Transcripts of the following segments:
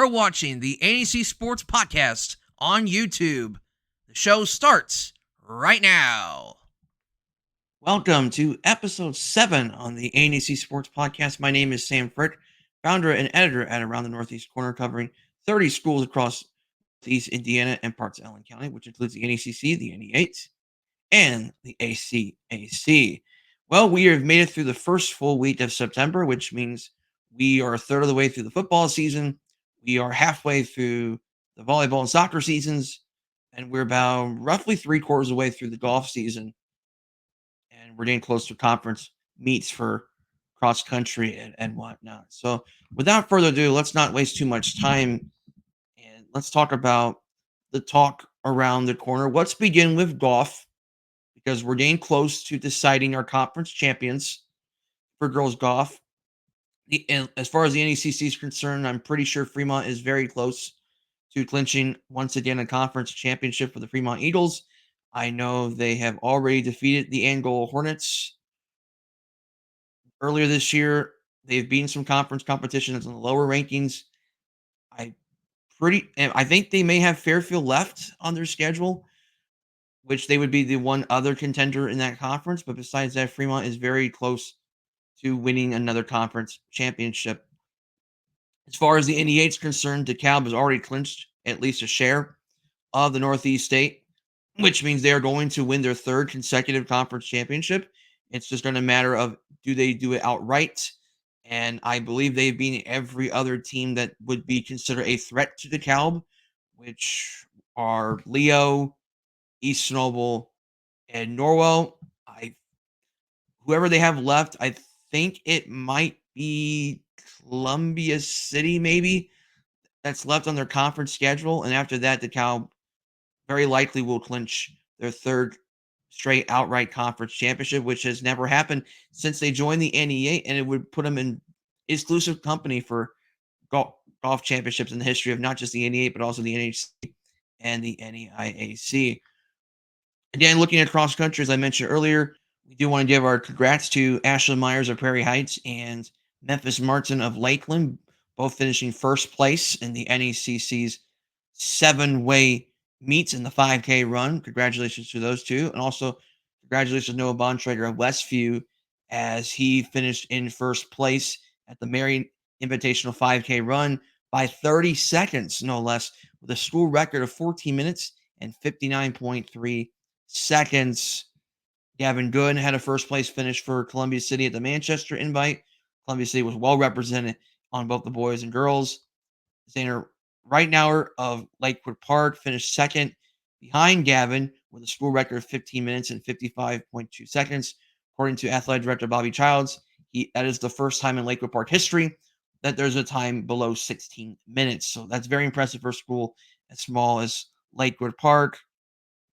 You're watching the ANEC Sports Podcast on YouTube. The show starts right now. Welcome to episode 7 on the ANEC Sports Podcast. My name is Sam Frick, founder and editor at Around the Northeast Corner, covering 30 schools across Northeast Indiana and parts of Allen County, which includes the NECC, the NE8, and the ACAC. Well, we have made it through the first full week of September, which means we are a third of the way through the football season. We are halfway through the volleyball and soccer seasons, and we're about roughly 3/4 of the way through the golf season. And we're getting close to conference meets for cross country and whatnot. So, without further ado, let's not waste too much time and let's talk about the talk around the corner. Let's begin with golf because we're getting close to deciding our conference champions for girls golf. And as far as the NECC is concerned, I'm pretty sure Fremont is very close to clinching once again a conference championship for the Fremont Eagles. I know they have already defeated the Angola Hornets earlier this year. They've beaten some conference competitions in the lower rankings. I think they may have Fairfield left on their schedule, which they would be the one other contender in that conference. But besides that, Fremont is very close to winning another conference championship. As far as the NE8 is concerned, DeKalb has already clinched at least a share of the Northeast State, which means they are going to win their third consecutive conference championship. It's just going to matter of do they do it outright? And I believe they've beaten every other team that would be considered a threat to DeKalb, which are Leo, East Snowball, and Norwell. Whoever they have left, I think it might be Columbia City, maybe, that's left on their conference schedule. And after that, DeKalb very likely will clinch their third straight outright conference championship, which has never happened since they joined the NE8, and it would put them in exclusive company for golf championships in the history of not just the NE8, but also the NHC and the NEIAC. Again, looking at cross country, as I mentioned earlier, we do want to give our congrats to Ashley Myers of Prairie Heights and Memphis Martin of Lakeland, both finishing first place in the NECC's 7-way meets in the 5K run. Congratulations to those two. And also, congratulations to Noah Bontrager of Westview as he finished in first place at the Marion Invitational 5K run by 30 seconds, no less, with a school record of 14 minutes and 59.3 seconds. Gavin Good had a first place finish for Columbia City at the Manchester Invite. Columbia City was well represented on both the boys and girls. Xander Reitnauer of Lakewood Park finished second behind Gavin with a school record of 15 minutes and 55.2 seconds. According to athletic director Bobby Childs, that is the first time in Lakewood Park history that there's a time below 16 minutes. So that's very impressive for a school as small as Lakewood Park.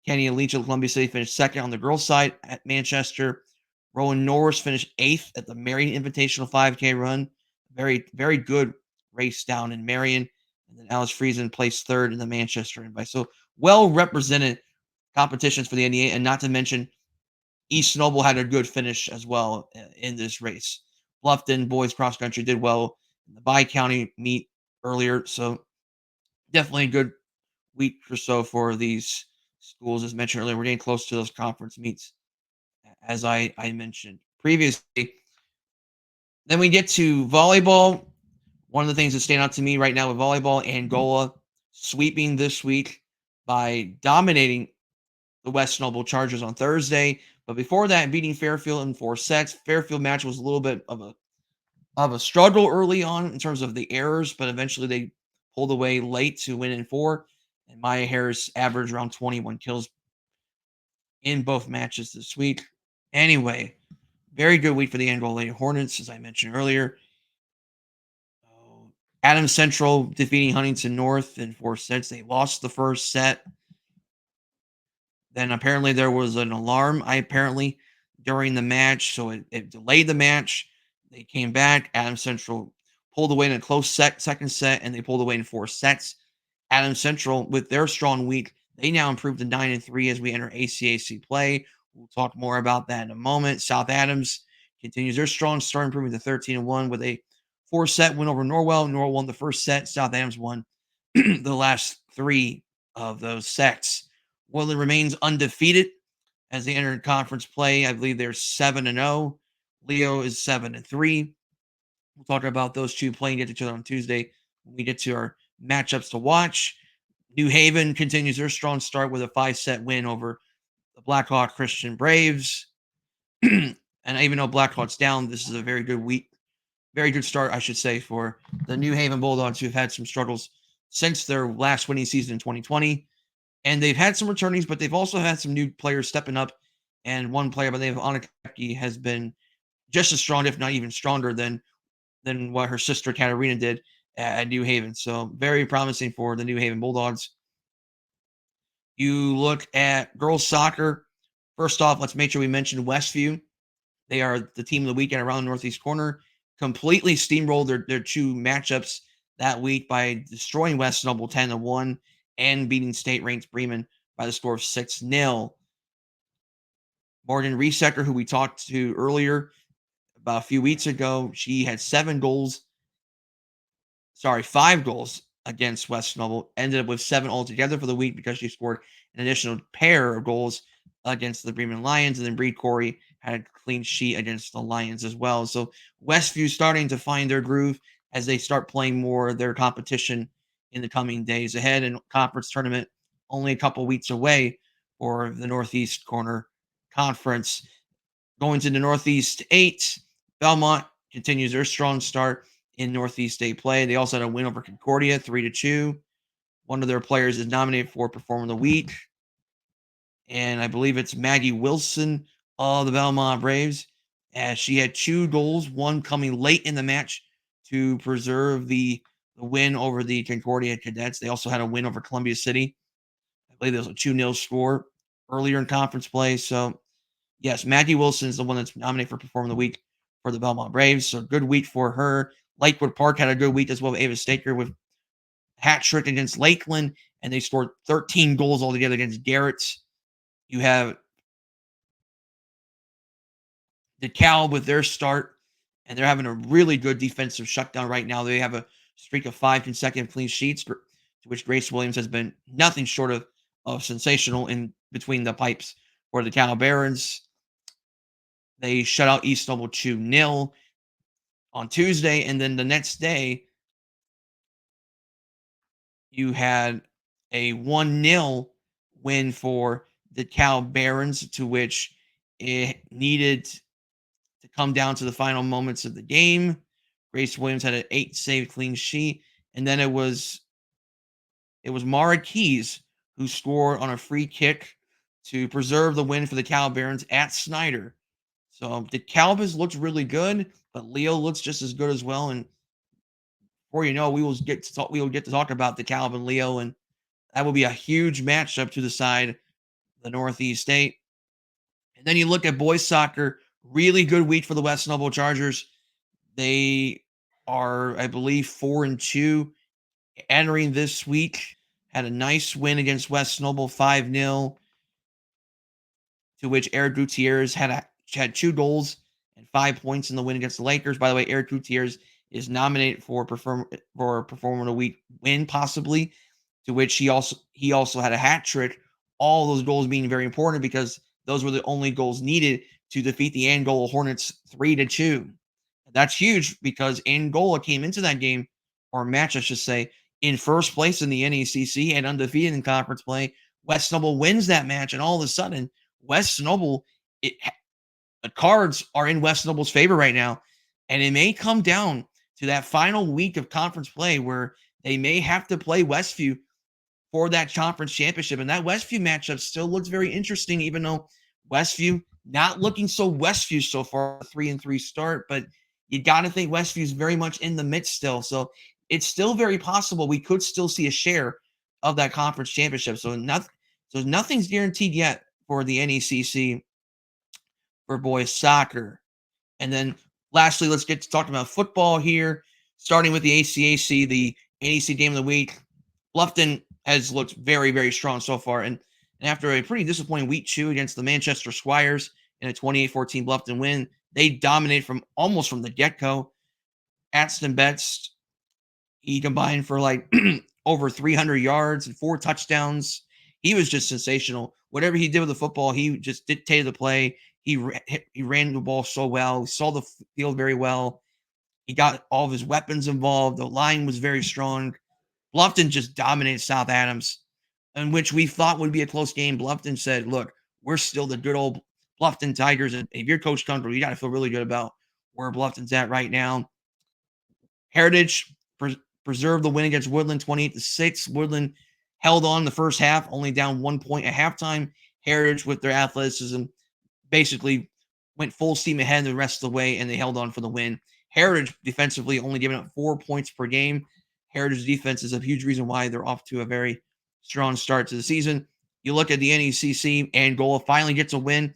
Kenny Leach of Columbia City finished second on the girls' side at Manchester. Rowan Norris finished 8th at the Marion Invitational 5K run. Very, very good race down in Marion. And then Alice Friesen placed 3rd in the Manchester Invite. So well represented competitions for the NEA, and not to mention East Snowball had a good finish as well in this race. Bluffton boys cross country did well in the Bi-County meet earlier. So definitely a good week or so for these schools. As mentioned earlier, we're getting close to those conference meets, as I mentioned previously. Then we get to volleyball. One of the things that stand out to me right now with volleyball, Angola sweeping this week by dominating the West Snowball Chargers on Thursday. But before that, beating Fairfield in 4 sets. Fairfield match was a little bit of a struggle early on in terms of the errors, but eventually they pulled away late to win in 4. And Maya Harris averaged around 21 kills in both matches this week. Anyway, very good week for the Angola Hornets, as I mentioned earlier. Adams Central defeating Huntington North in 4 sets. They lost the first set. Then apparently there was an alarm, during the match, so it delayed the match. They came back. Adams Central pulled away in a close second set, and they pulled away in 4 sets. Adams Central, with their strong week, they now improved to 9-3 as we enter ACAC play. We'll talk more about that in a moment. South Adams continues their strong start, improving to 13-1 with a 4-set win over Norwell. Norwell won the first set. South Adams won the last three of those sets. Woodland remains undefeated as they enter conference play. I believe they're 7-0. Leo is 7-3. We'll talk about those two playing against each other on Tuesday when we get to our matchups to watch. New Haven continues their strong start with a 5-set win over the Blackhawk Christian Braves. And even though Blackhawk's down, this is a very good week, very good start, I should say, for the New Haven Bulldogs, who've had some struggles since their last winning season in 2020. And they've had some returnings, but they've also had some new players stepping up. And one player by the name of ANEC has been just as strong, if not even stronger, than what her sister Katarina did at New Haven. So very promising for the New Haven Bulldogs. You look at girls soccer. First off, let's make sure we mention Westview. They are the team of the weekend around the Northeast corner. Completely steamrolled their two matchups that week by destroying West Noble 10-1 and beating state-ranked Bremen by the score of 6-0. Morgan Riesecker, who we talked to earlier about a few weeks ago, she had 5 goals against West Noble. Ended up with 7 altogether for the week because she scored an additional pair of goals against the Bremen Lions. And then Bree Corey had a clean sheet against the Lions as well. So Westview starting to find their groove as they start playing more of their competition in the coming days ahead. And conference tournament only a couple weeks away for the Northeast Corner Conference. Going to the Northeast 8, Belmont continues their strong start in Northeast State play. They also had a win over Concordia, 3-2. One of their players is nominated for Performer of the Week, and I believe it's Maggie Wilson of the Belmont Braves, as she had 2 goals, one coming late in the match to preserve the win over the Concordia Cadets. They also had a win over Columbia City. I believe there was a 2-0 score earlier in conference play. So, yes, Maggie Wilson is the one that's nominated for Performer of the Week for the Belmont Braves. So, good week for her. Lakewood Park had a good week as well. Ava Staker with hat trick against Lakeland, and they scored 13 goals altogether against Garrett. You have DeKalb with their start, and they're having a really good defensive shutdown right now. They have a streak of 5 consecutive clean sheets, to which Grace Williams has been nothing short of sensational in between the pipes for the DeKalb Barons. They shut out East Noble 2-0 on Tuesday, and then the next day, you had a 1-0 win for the DeKalb Barons, to which it needed to come down to the final moments of the game. Grace Williams had an 8-save clean sheet, and then it was Mara Keys who scored on a free kick to preserve the win for the DeKalb Barons at Snyder. So the DeKalb has looked really good, but Leo looks just as good as well. And before you know, we will get to talk about the DeKalb and Leo, and that will be a huge matchup to decide the Northeast State. And then you look at boys soccer, really good week for the West Noble Chargers. They are, I believe, 4-2 entering this week. Had a nice win against West Noble, 5-0, to which Eric Gutierrez had 2 goals and 5 points in the win against the Lakers. By the way, Eric Gutierrez is nominated for Performer of the Week win, possibly, to which he also had a hat trick. All those goals being very important because those were the only goals needed to defeat the Angola Hornets 3-2. That's huge because Angola came into that game, or match, I should say, in first place in the NECC and undefeated in conference play. West Noble wins that match, and all of a sudden, West Noble, the cards are in West Noble's favor right now, and it may come down to that final week of conference play where they may have to play Westview for that conference championship. And that Westview matchup still looks very interesting, even though Westview not looking so Westview so far, 3-3 start, but you got to think Westview is very much in the midst still. So it's still very possible we could still see a share of that conference championship. So nothing's guaranteed yet for the NECC for boys soccer. And then lastly, let's get to talking about football here, starting with the ACAC, the NEC game of the week. Bluffton has looked very, very strong so far. And after a pretty disappointing week 2 against the Manchester Squires in a 28-14 Bluffton win, they dominated almost from the get-go. Aston Betts, he combined for like over 300 yards and 4 touchdowns. He was just sensational. Whatever he did with the football, he just dictated the play. He ran the ball so well. He saw the field very well. He got all of his weapons involved. The line was very strong. Bluffton just dominated South Adams, in which we thought would be a close game. Bluffton said, "Look, we're still the good old Bluffton Tigers, and if your coach comes, you got to feel really good about where Bluffton's at right now." Heritage preserved the win against Woodland 28-6. Woodland held on the first half, only down 1 point at halftime. Heritage, with their athleticism, basically went full steam ahead the rest of the way, and they held on for the win. Heritage defensively only giving up 4 points per game. Heritage defense is a huge reason why they're off to a very strong start to the season. You look at the NECC, Angola finally gets a win,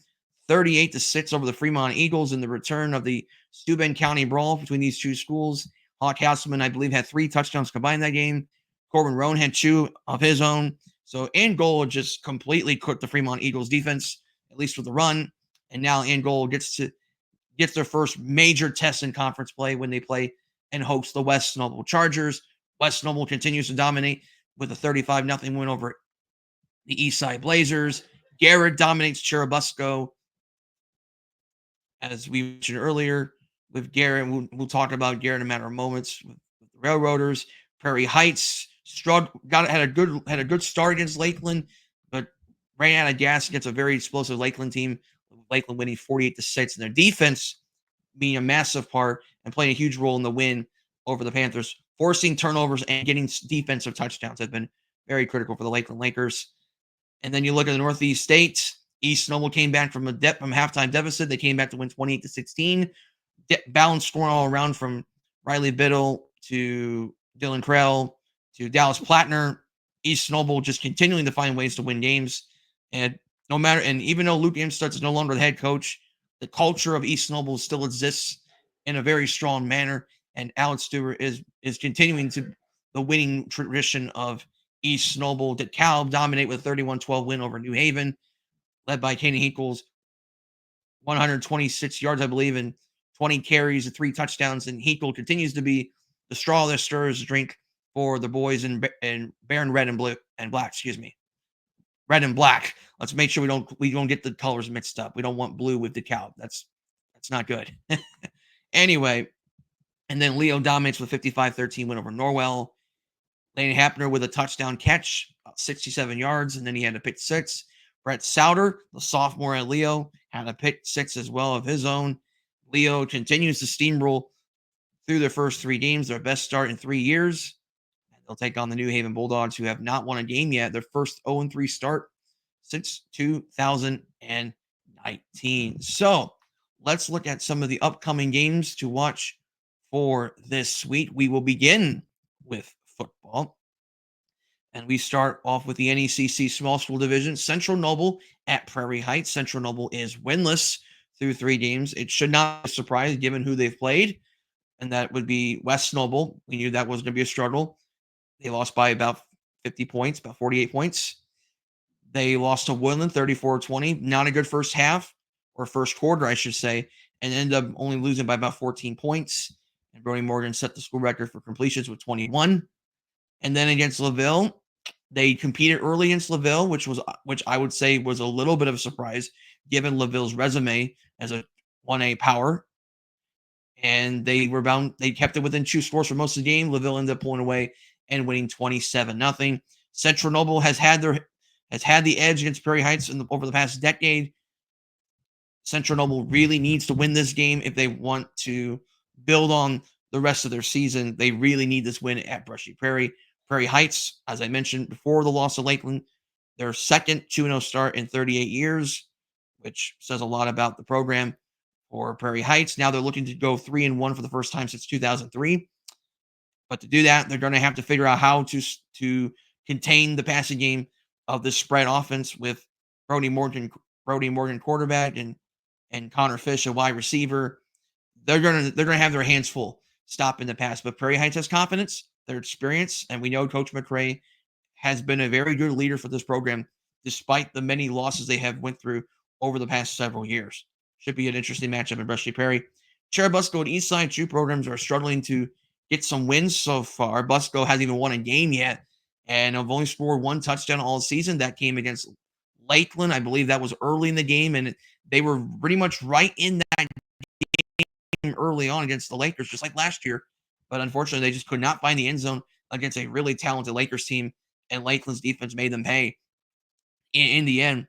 38-6 over the Fremont Eagles in the return of the Steuben County brawl between these two schools. Hawk Hasselman, I believe, had 3 touchdowns combined that game. Corbin Roan had 2 of his own. So Angola just completely cooked the Fremont Eagles defense, at least with the run. And now Angola gets their first major test in conference play when they play and host the West Noble Chargers. West Noble continues to dominate with a 35-0 win over the Eastside Blazers. Garrett dominates Churubusco, as we mentioned earlier. With Garrett, we'll talk about Garrett in a matter of moments. With the Railroaders, Prairie Heights had a good start against Lakeland, but ran out of gas against a very explosive Lakeland team. Lakeland winning 48-6, and their defense being a massive part and playing a huge role in the win over the Panthers. Forcing turnovers and getting defensive touchdowns have been very critical for the Lakeland Lakers. And then you look at the Northeast State. East Noble came back from halftime deficit. They came back to win 28-16. Balanced scoring all around from Riley Biddle to Dylan Krell to Dallas Plattner. East Noble just continuing to find ways to win games. And even though Luke Imstutz is no longer the head coach, the culture of East Noble still exists in a very strong manner. And Alex Stewart is continuing to the winning tradition of East Noble. DeKalb dominate with a 31-12 win over New Haven, led by Kenny Hinkles, 126 yards, I believe, and 20 carries and 3 touchdowns. And Hinkle continues to be the straw that stirs the drink for the boys in Baron Red and Blue and Black. Excuse me, Red and Black. Let's make sure we don't get the colors mixed up. We don't want blue with DeKalb. That's not good. Anyway, and then Leo dominates with 55-13 win over Norwell. Lane Hapner with a touchdown catch, about 67 yards, and then he had a pick 6. Brett Souter, the sophomore at Leo, had a pick 6 as well of his own. Leo continues to steamroll through their first 3 games, their best start in 3 years. They'll take on the New Haven Bulldogs, who have not won a game yet. Their first 0-3 start since 2019. So let's look at some of the upcoming games to watch for this week. We will begin with football. And we start off with the NECC Small School Division. Central Noble at Prairie Heights. Central Noble is winless through 3 games. It should not be a surprise given who they've played, and that would be West Noble. We knew that was going to be a struggle. They lost by about 50 points, about 48 points. They lost to Woodland 34-20. Not a good first half, or first quarter, I should say, and ended up only losing by about 14 points. And Brody Morgan set the school record for completions with 21. And then against LaVille, they competed early against LaVille, which I would say was a little bit of a surprise given LaVille's resume as a 1A power. And they kept it within 2 scores for most of the game. LaVille ended up pulling away and winning 27-0. Central Noble has had the edge against Prairie Heights over the past decade. Central Noble really needs to win this game if they want to build on the rest of their season. They really need this win at Brushy Prairie. Prairie Heights, as I mentioned before the loss of Lakeland, their second 2-0 start in 38 years, which says a lot about the program for Prairie Heights. Now they're looking to go 3-1 for the first time since 2003. But to do that, they're going to have to figure out how to contain the passing game of this spread offense with Brody Morgan quarterback and Connor Fish a wide receiver. They're gonna have their hands full stopping the pass. But Prairie Heights has confidence, their experience, and we know Coach McRae has been a very good leader for this program, despite the many losses they have went through over the past several years. Should be an interesting matchup in Brushy Prairie. Cherubusco and Eastside, two programs are struggling to get some wins so far. Busco hasn't even won a game yet, and have only scored one touchdown all season. That came against Lakeland. I believe that was early in the game, and they were pretty much right in that game early on against the Lakers, just like last year. But unfortunately, they just could not find the end zone against a really talented Lakers team, and Lakeland's defense made them pay in the end.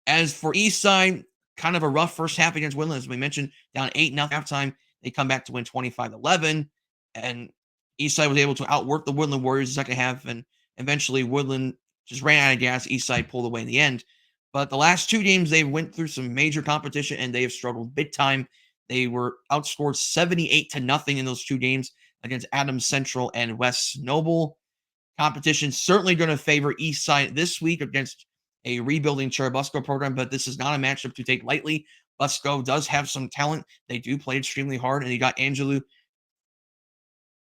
As for Eastside, kind of a rough first half against Woodland, as we mentioned, down 8-0 halftime. They come back to win 25-11, and Eastside was able to outwork the Woodland Warriors the second half, and eventually Woodland just ran out of gas. Eastside pulled away in the end. But the last two games, they went through some major competition, and they have struggled big time. They were outscored 78-0 in those two games against Adams Central and West Noble. Competition certainly going to favor Eastside this week against a rebuilding Cherubusco program, but this is not a matchup to take lightly. Busco does have some talent. They do play extremely hard, and you got Angelo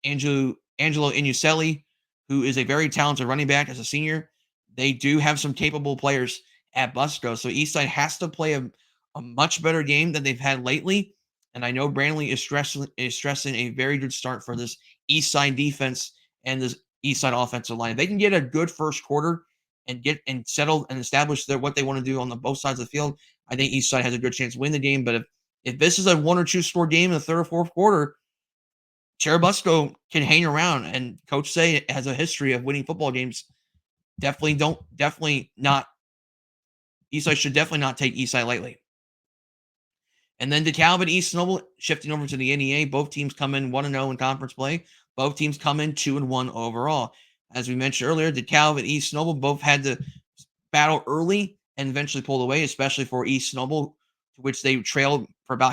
Inuselli, who is a very talented running back as a senior. They do have some capable players at Busco, so Eastside has to play a much better game than they've had lately. And I know Brantley is stressing a very good start for this Eastside defense and this Eastside offensive line. If they can get a good first quarter and get and settle and establish what they want to do on the both sides of the field, I think Eastside has a good chance to win the game. But if this is a 1 or 2 score game in the third or fourth quarter, Cherubusco can hang around, and Coach Say has a history of winning football games. Definitely not. Eastside should definitely not take Eastside lightly. And then DeKalb and East Noble shifting over to the NEA. Both teams come in 1-0 in conference play. Both teams come in 2-1 overall. As we mentioned earlier, DeKalb and East Noble both had to battle early and eventually pulled away, especially for East Noble, to which they trailed for about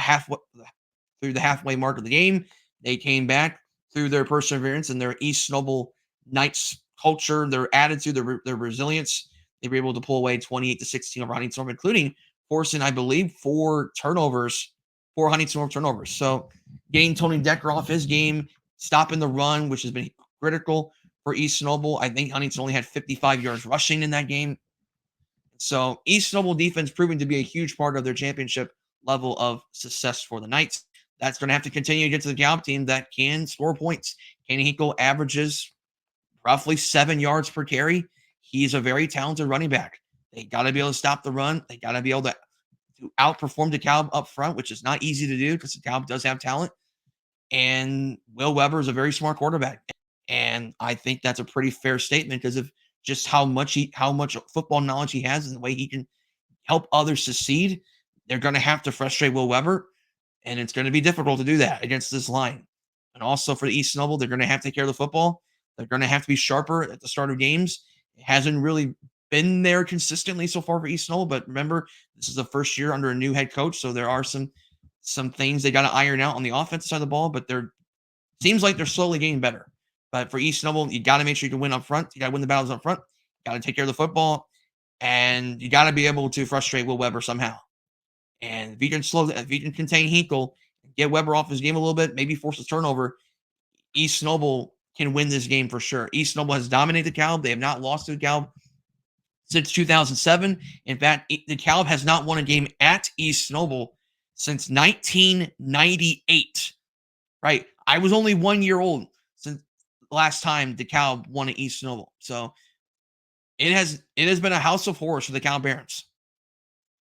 through the halfway mark of the game. They came back through their perseverance and their East Noble Knights culture, their attitude, their resilience. They were able to pull away 28-16 over Huntington North, including forcing, I believe, 4 Huntington North turnovers. So getting Tony Decker off his game, stopping the run, which has been critical for East Noble. I think Huntington only had 55 yards rushing in that game. So East Noble defense proving to be a huge part of their championship level of success for the Knights. That's going to have to continue to get to the Gallup team that can score points. Kenny Hinkle averages roughly 7 yards per carry. He's a very talented running back. They got to be able to stop the run. They got to be able to outperform DeKalb up front, which is not easy to do because DeKalb does have talent. And Will Weber is a very smart quarterback. And I think that's a pretty fair statement because of just how much football knowledge he has and the way he can help others succeed. They're going to have to frustrate Will Weber, and it's going to be difficult to do that against this line. And also for the East Noble, they're going to have to take care of the football. They're going to have to be sharper at the start of games. It hasn't really been there consistently so far for East Noble, but remember, this is the first year under a new head coach, so there are some things they got to iron out on the offensive side of the ball, but seems like they're slowly getting better. But for East Noble, you got to make sure you can win up front. You got to win the battles up front. You got to take care of the football, and you got to be able to frustrate Will Weber somehow. And if you can contain Hinkle, get Weber off his game a little bit, maybe force a turnover, East Noble can win this game for sure. East Noble has dominated DeKalb. They have not lost to DeKalb since 2007. In fact, DeKalb has not won a game at East Noble since 1998. Right? I was only 1 year old since the last time DeKalb won at East Noble. So it has been a house of horrors for the DeKalb Barons.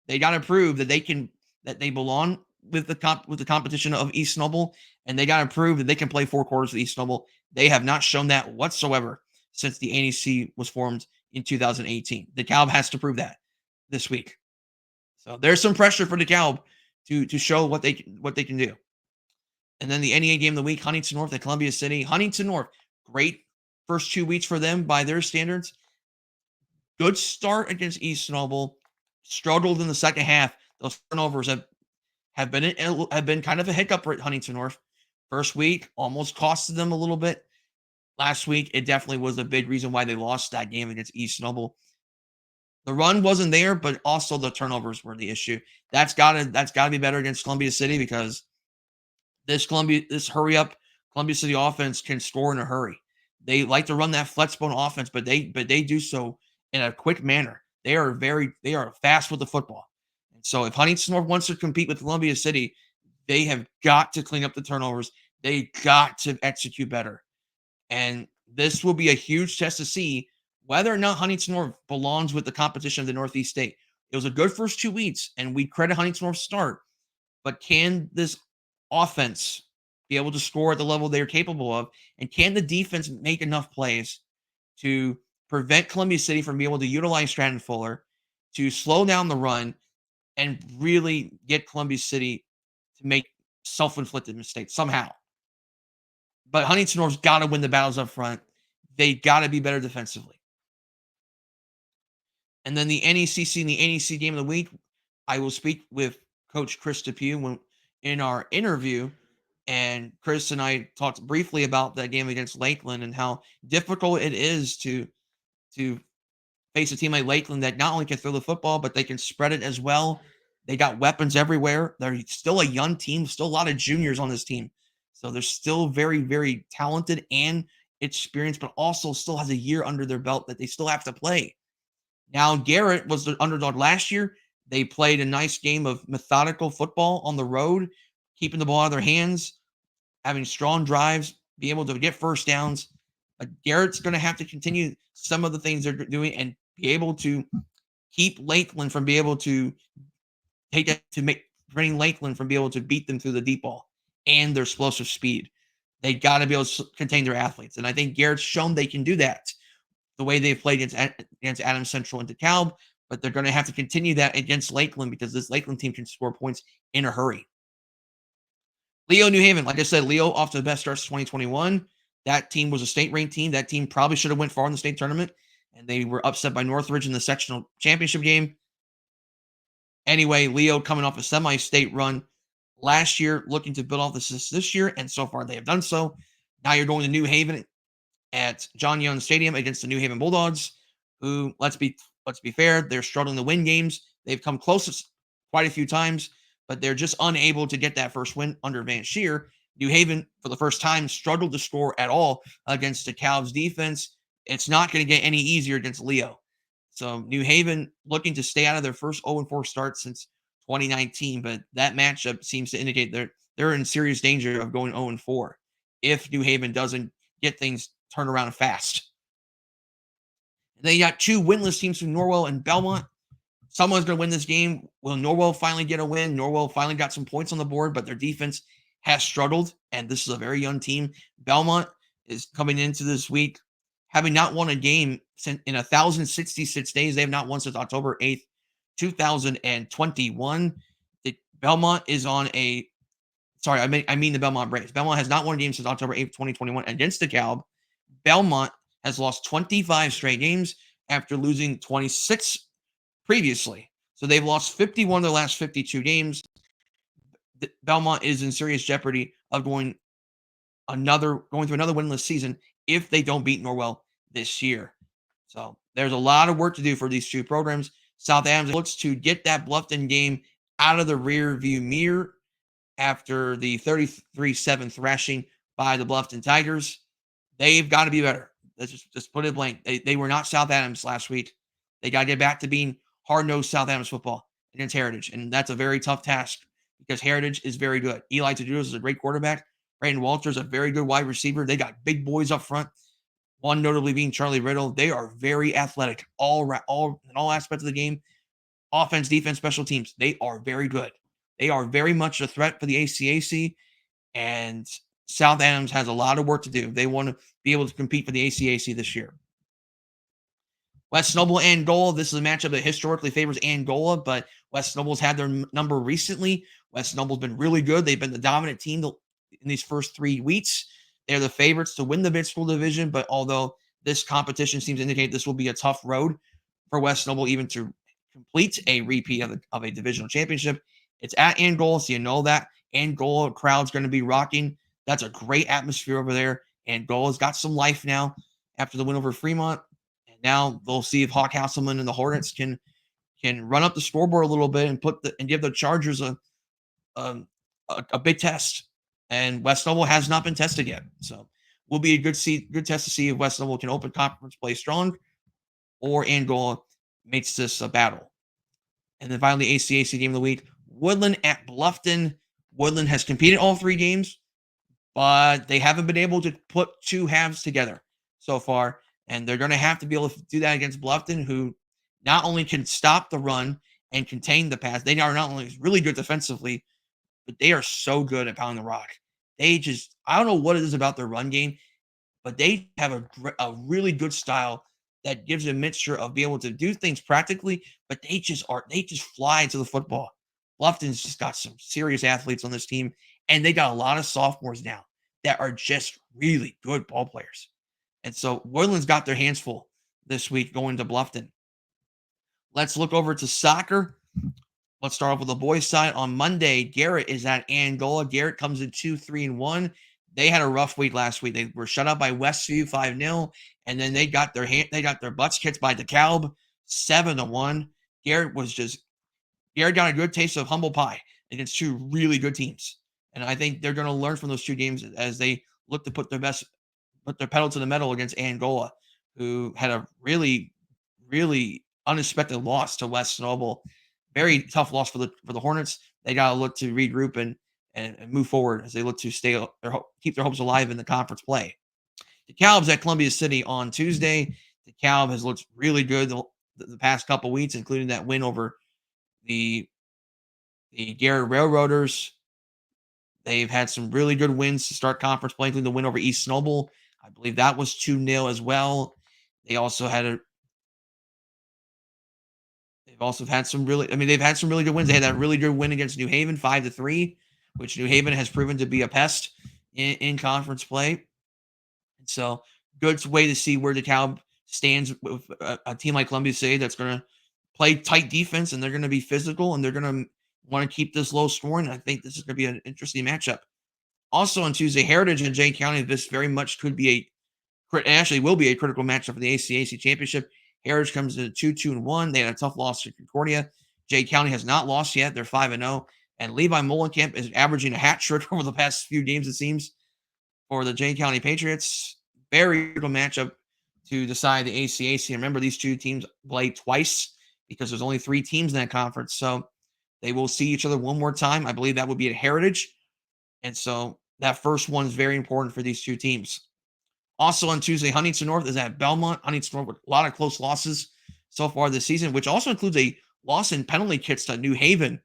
They got to prove that they belong with the competition of East Noble, and they got to prove that they can play 4 quarters with East Noble. They have not shown that whatsoever since the ANEC was formed in 2018. DeKalb has to prove that this week. So there's some pressure for DeKalb to show what they can do. And then the NEA game of the week, Huntington North at Columbia City. Huntington North, great first 2 weeks for them by their standards. Good start against East Noble. Struggled in the second half. Those turnovers have been kind of a hiccup for Huntington North. First week almost costed them a little bit. Last week, it definitely was a big reason why they lost that game against East Noble. The run wasn't there, but also the turnovers were the issue. That's gotta be better against Columbia City because this hurry up Columbia City offense can score in a hurry. They like to run that flex bone offense, but they do so in a quick manner. They are fast with the football. And so if Huntington North wants to compete with Columbia City, They have got to clean up the turnovers. They got to execute better. And this will be a huge test to see whether or not Huntington North belongs with the competition of the Northeast State. It was a good first 2 weeks, and we credit Huntington North's start. But can this offense be able to score at the level they're capable of? And can the defense make enough plays to prevent Columbia City from being able to utilize Stratton Fuller, to slow down the run, and really get Columbia City to make self-inflicted mistakes somehow? But Huntington North's got to win the battles up front. They got to be better defensively. And then the NECC and the NEC game of the week, I will speak with Coach Chris DePew in our interview. And Chris and I talked briefly about that game against Lakeland and how difficult it is to face a team like Lakeland that not only can throw the football, but they can spread it as well. They got weapons everywhere. They're still a young team, still a lot of juniors on this team. So they're still very, very talented and experienced, but also still has a year under their belt that they still have to play. Now, Garrett was the underdog last year. They played a nice game of methodical football on the road, keeping the ball out of their hands, having strong drives, be able to get first downs. But Garrett's going to have to continue some of the things they're doing and be able to keep Lakeland from being able to take that to make preventing Lakeland from being able to beat them through the deep ball and their explosive speed. They got to be able to contain their athletes. And I think Garrett's shown they can do that the way they've played against Adams Central and DeKalb, but they're going to have to continue that against Lakeland because this Lakeland team can score points in a hurry. Leo New Haven, like I said, Leo off to the best starts 2021. That team was a state-ranked team. That team probably should have went far in the state tournament, and they were upset by Northridge in the sectional championship game. Anyway, Leo coming off a semi-state run last year, looking to build off this year, and so far they have done so. Now you're going to New Haven at John Young Stadium against the New Haven Bulldogs, who, let's be fair, they're struggling to win games. They've come close quite a few times, but they're just unable to get that first win under Van Sheer. New Haven, for the first time, struggled to score at all against DeKalb's defense. It's not going to get any easier against Leo. So New Haven looking to stay out of their first 0-4 start since 2019, but that matchup seems to indicate they're in serious danger of going 0-4 if New Haven doesn't get things turned around fast. And then you got two winless teams from Norwell and Belmont. Someone's going to win this game. Will Norwell finally get a win? Norwell finally got some points on the board, but their defense has struggled, and this is a very young team. Belmont is coming into this week having not won a game in 1,066 days. They have not won since October 8th, 2021. Belmont is on a – sorry, I mean the Belmont Braves. Belmont has not won a game since October 8th, 2021 against DeKalb. Belmont has lost 25 straight games after losing 26 previously. So they've lost 51 of their last 52 games. Belmont is in serious jeopardy of going through another winless season if they don't beat Norwell this year. So there's a lot of work to do for these two programs. South Adams looks to get that Bluffton game out of the rear view mirror after the 33-7 thrashing by the Bluffton Tigers. They've got to be better. Let's just put it blank. They were not South Adams last week. They got to get back to being hard-nosed South Adams football against Heritage, and that's a very tough task because Heritage is very good. Eli Taduros is a great quarterback. Brandon Walters is a very good wide receiver. They got big boys up front, one notably being Charlie Riddle. They are very athletic in all aspects of the game. Offense, defense, special teams. They are very good. They are very much a threat for the ACAC, and South Adams has a lot of work to do. They want to be able to compete for the ACAC this year. West Noble, Angola. This is a matchup that historically favors Angola, but West Noble's had their number recently. West Noble's been really good. They've been the dominant team in these first 3 weeks. They're the favorites to win the mid-school division, but although this competition seems to indicate this will be a tough road for West Noble even to complete a repeat of a divisional championship, it's at Angola, so you know that Angola crowd's going to be rocking. That's a great atmosphere over there. Angola's got some life now after the win over Fremont. And now they'll see if Hawk Hasselman and the Hornets can run up the scoreboard a little bit and give the Chargers a big test. And West Noble has not been tested yet. So will be a good test to see if West Noble can open conference play strong or Angola makes this a battle. And then finally, ACAC game of the week, Woodland at Bluffton. Woodland has competed all 3 games, but they haven't been able to put 2 halves together so far, and they're gonna have to be able to do that against Bluffton, who not only can stop the run and contain the pass, they are not only really good defensively, but they are so good at pounding the rock. They just I don't know what it is about their run game, but they have a really good style that gives a mixture of being able to do things practically, but they just fly into the football. Bluffton's just got some serious athletes on this team, and they got a lot of sophomores now that are just really good ball players. And so Woodland's got their hands full this week going to Bluffton. Let's look over to soccer. Let's start off with the boys' side. On Monday, Garrett is at Angola. Garrett comes in 2-3-1. They had a rough week last week. They were shut out by Westview 5-0, and then they got their butts kicked by DeKalb 7-1. Garrett got a good taste of humble pie against 2 really good teams. And I think they're going to learn from those 2 games as they look to put their pedal to the metal against Angola, who had a really, really unexpected loss to West Noble. Very tough loss for the Hornets. They got to look to regroup and move forward as they look to keep their hopes alive in the conference play. The Calves at Columbia City on Tuesday. The Calv has looked really good the past couple weeks, including that win over the Garrett Railroaders. They've had some really good wins to start conference play, including the win over East Noble. I believe that was 2-0 as well. They also had they've had some really good wins. They had that really good win against New Haven, 5-3, which New Haven has proven to be a pest in conference play. And so, good way to see where the Cal stands with a team like Columbia City that's going to play tight defense, and they're going to be physical, and they're going to want to keep this low scoring. I think this is going to be an interesting matchup. Also on Tuesday, Heritage and Jay County. This very much could be will be a critical matchup for the ACAC championship. Heritage comes in 2-2-1. They had a tough loss to Concordia. Jay County has not lost yet. They're 5-0. And Levi Molenkamp is averaging a hat trick over the past few games, it seems, for the Jay County Patriots. Very critical matchup to decide the ACAC. Remember, these 2 teams play twice because there's only 3 teams in that conference. So they will see each other one more time. I believe that would be at Heritage. And so that first one is very important for these 2 teams. Also on Tuesday, Huntington North is at Belmont. Huntington North with a lot of close losses so far this season, which also includes a loss in penalty kicks to New Haven,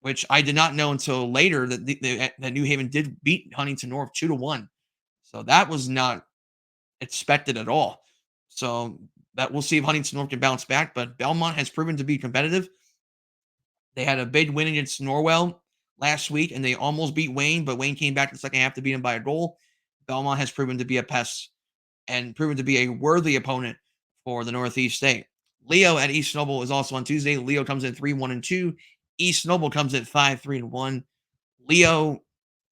which I did not know until later that New Haven did beat Huntington North 2-1. So that was not expected at all. So that we'll see if Huntington North can bounce back, but Belmont has proven to be competitive. They had a big win against Norwell last week, and they almost beat Wayne, but Wayne came back in the second half to beat them by a goal. Belmont has proven to be a pest and proven to be a worthy opponent for the Northeast State. Leo at East Noble is also on Tuesday. Leo comes in 3-1-2. East Noble comes in 5-3-1. Leo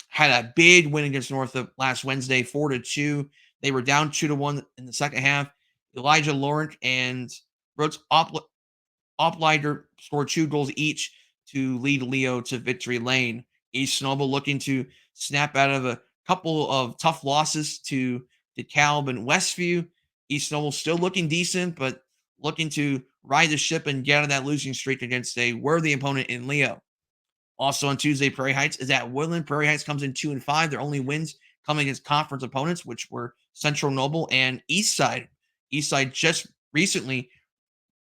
had a big win against Northup last Wednesday, 4-2. They were down 2-1 in the second half. Elijah Lorink and Brooks Opliger scored 2 goals each to lead Leo to victory lane. East Noble looking to snap out of a couple of tough losses to DeKalb and Westview. East Noble still looking decent, but looking to ride the ship and get out of that losing streak against a worthy opponent in Leo. Also on Tuesday, Prairie Heights is at Woodland. Prairie Heights comes in 2-5. Their only wins coming against conference opponents, which were Central Noble and Eastside. Eastside just recently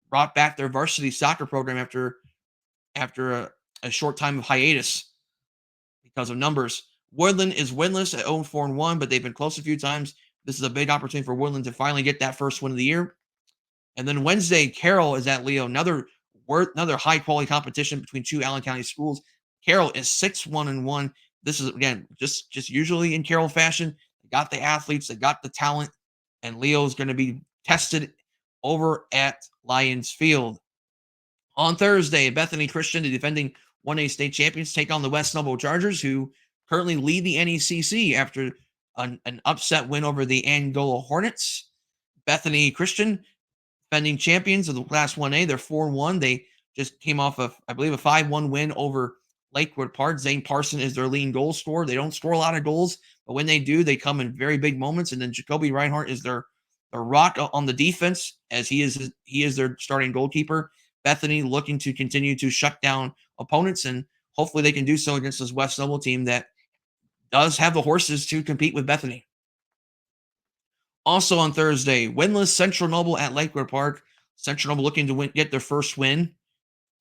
brought back their varsity soccer program after a short time of hiatus because of numbers. Woodland is winless at 0-4-1, but they've been close a few times. This is a big opportunity for Woodland to finally get that first win of the year. And then Wednesday, Carroll is at Leo. Another high quality competition between 2 Allen County schools. Carroll is 6-1-1. This is again just usually in Carroll fashion. They got the athletes, they got the talent, and Leo's going to be tested over at Lions Field. On Thursday, Bethany Christian, the defending 1A state champions, take on the West Noble Chargers, who currently lead the NECC after an upset win over the Angola Hornets. Bethany Christian, defending champions of the Class 1A, they're 4-1. They just came off of, I believe, a 5-1 win over Lakewood Park. Zane Parson is their leading goal scorer. They don't score a lot of goals, but when they do, they come in very big moments. And then Jacoby Reinhardt is their rock on the defense, as he is their starting goalkeeper. Bethany looking to continue to shut down opponents and hopefully they can do so against this West Noble team that does have the horses to compete with Bethany. Also on Thursday, winless Central Noble at Lakewood Park. Central Noble looking to get their first win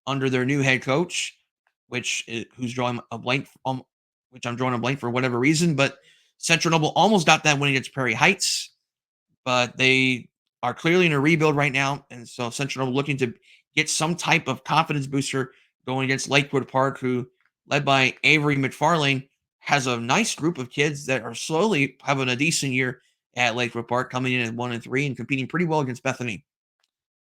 under their new head coach, who's drawing a blank, which I'm drawing a blank for whatever reason. But Central Noble almost got that win against Prairie Heights, but they are clearly in a rebuild right now, and so Central Noble looking to get some type of confidence booster going against Lakewood Park, who, led by Avery McFarlane, has a nice group of kids that are slowly having a decent year at Lakewood Park, coming in at 1-3 and competing pretty well against Bethany.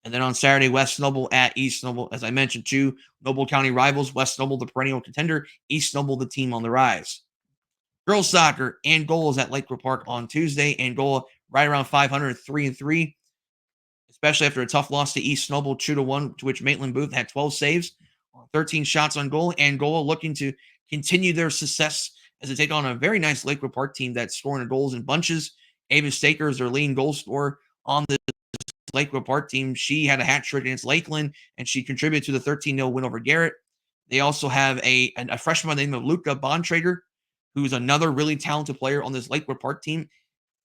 And then on Saturday, West Noble at East Noble. As I mentioned, two Noble County rivals. West Noble, the perennial contender. East Noble, the team on the rise. Girls soccer, Angola is at Lakewood Park on Tuesday. Angola right around 500, 3-3, especially after a tough loss to East Noble 2-1, to which Maitland Booth had 12 saves, 13 shots on goal. Angola looking to continue their success as they take on a very nice Lakewood Park team that's scoring goals in bunches. Ava Staker is their leading goal scorer on the Lakewood Park team. She had a hat trick against Lakeland, and she contributed to the 13-0 win over Garrett. They also have a freshman by the name of Luca Bontrager, who's another really talented player on this Lakewood Park team.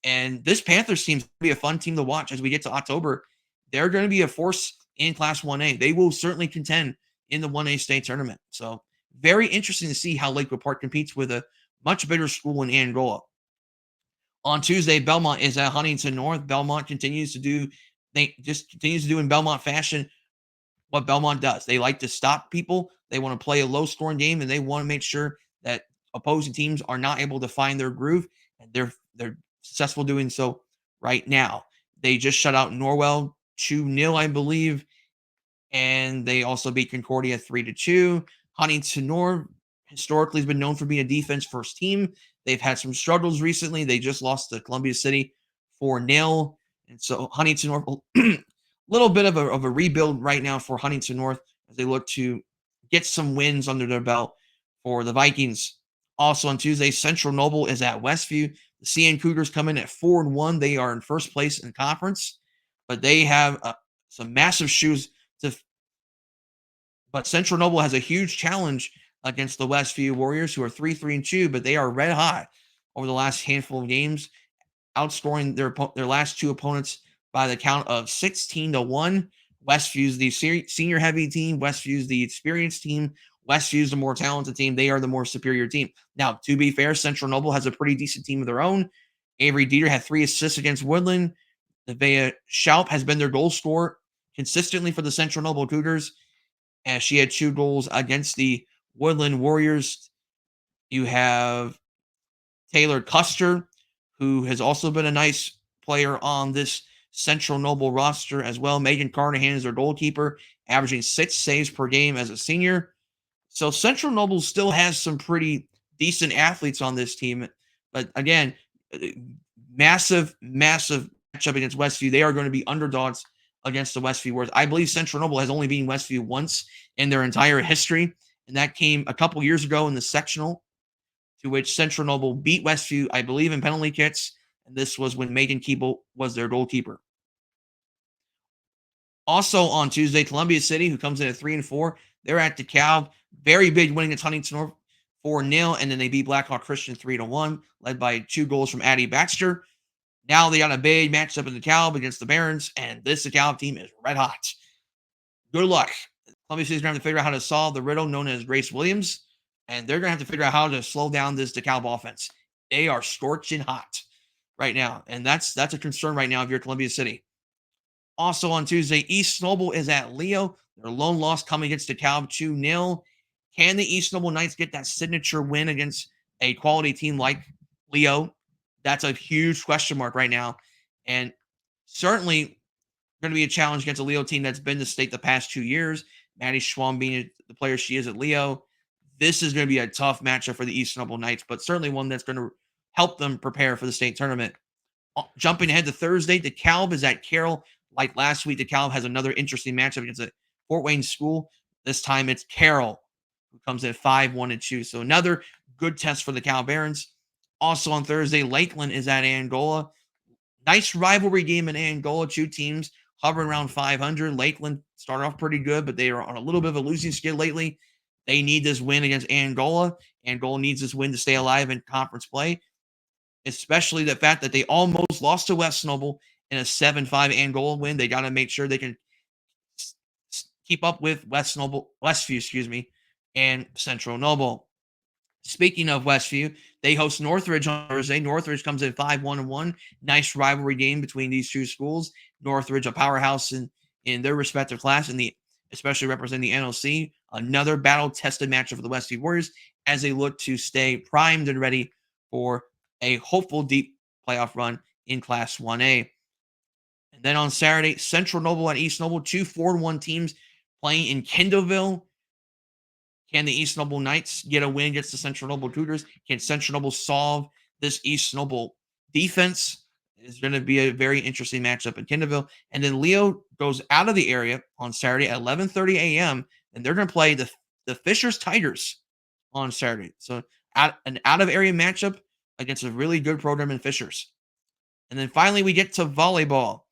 And this Panthers team to be a fun team to watch as we get to October. They're going to be a force in Class 1A. They will certainly contend in the 1A state tournament. So very interesting to see how Lakewood Park competes with a much bigger school in Angola. On Tuesday, Belmont is at Huntington North. Belmont continues to do in Belmont fashion what Belmont does. They like to stop people. They want to play a low-scoring game, and they want to make sure that opposing teams are not able to find their groove, and they're successful doing so right now. They just shut out Norwell 2-0, I believe, and they also beat Concordia 3-2. Huntington North historically has been known for being a defense-first team. They've had some struggles recently. They just lost to Columbia City 4-0. And so Huntington North, a little bit of a rebuild right now for Huntington North as they look to get some wins under their belt for the Vikings. Also on Tuesday, Central Noble is at Westview. The CN Cougars come in at 4-1. They are in first place in the conference, but they have some massive shoes to. But Central Noble has a huge challenge against the Westview Warriors, who are 3-2, but they are red hot over the last handful of games, outscoring their last two opponents by the count of 16-1. Westview's the senior heavy team. Westview's the experienced team. Westview's the more talented team. They are the more superior team. Now, to be fair, Central Noble has a pretty decent team of their own. Avery Dieter had 3 assists against Woodland. Nevaeh Schaup has been their goal scorer consistently for the Central Noble Cougars, as she had 2 goals against the Woodland Warriors. You have Taylor Custer, who has also been a nice player on this Central Noble roster as well. Megan Carnahan is their goalkeeper, averaging 6 saves per game as a senior. So Central Noble still has some pretty decent athletes on this team. But again, massive matchup against Westview. They are going to be underdogs against the Westview Warriors. I believe Central Noble has only beaten Westview once in their entire history, and that came a couple years ago in the sectional, to which Central Noble beat Westview, I believe, in penalty kicks, and this was when Megan Keeble was their goalkeeper. Also on Tuesday, Columbia City, who comes in at 3-4, they're at DeKalb. Very big winning at Huntington North 4-0, and then they beat Blackhawk Christian 3-1, led by 2 goals from Addie Baxter. Now they got a big matchup in DeKalb against the Barons, and this DeKalb team is red hot. Good luck. Columbia City's going to have to figure out how to solve the riddle known as Grace Williams, and they're going to have to figure out how to slow down this DeKalb offense. They are scorching hot right now, and that's a concern right now if you're Columbia City. Also on Tuesday, East Noble is at Leo. Their lone loss coming against DeKalb 2-0. Can the East Noble Knights get that signature win against a quality team like Leo? That's a huge question mark right now. And certainly going to be a challenge against a Leo team that's been to state the past 2 years. Maddie Schwam being the player she is at Leo. This is going to be a tough matchup for the East Noble Knights, but certainly one that's going to help them prepare for the state tournament. Jumping ahead to Thursday, DeKalb is at Carroll. Like last week, DeKalb has another interesting matchup against a Fort Wayne school. This time it's Carroll, who comes in 5-1-2. So another good test for the Cal Barons. Also on Thursday, Lakeland is at Angola. Nice rivalry game in Angola. 2 teams hovering around 500. Lakeland started off pretty good, but they are on a little bit of a losing skid lately. They need this win against Angola. Angola needs this win to stay alive in conference play, especially the fact that they almost lost to West Noble in a 7-5 Angola win. They got to make sure they can keep up with Westview, and Central Noble. Speaking of Westview, they host Northridge on Thursday. Northridge comes in 5-1-1. Nice rivalry game between these two schools. Northridge, a powerhouse in their respective class, and especially representing the NLC. Another battle-tested matchup for the Westview Warriors as they look to stay primed and ready for a hopeful deep playoff run in Class 1A. And then on Saturday, Central Noble and East Noble, two 4-1 teams playing in Kendallville. Can the East Noble Knights get a win against the Central Noble Cougars? Can Central Noble solve this East Noble defense? It's going to be a very interesting matchup in Kendallville. And then Leo goes out of the area on Saturday at 11:30 a.m. and they're going to play the Fishers Tigers on Saturday. So an out-of-area matchup against a really good program in Fishers. And then finally, we get to volleyball.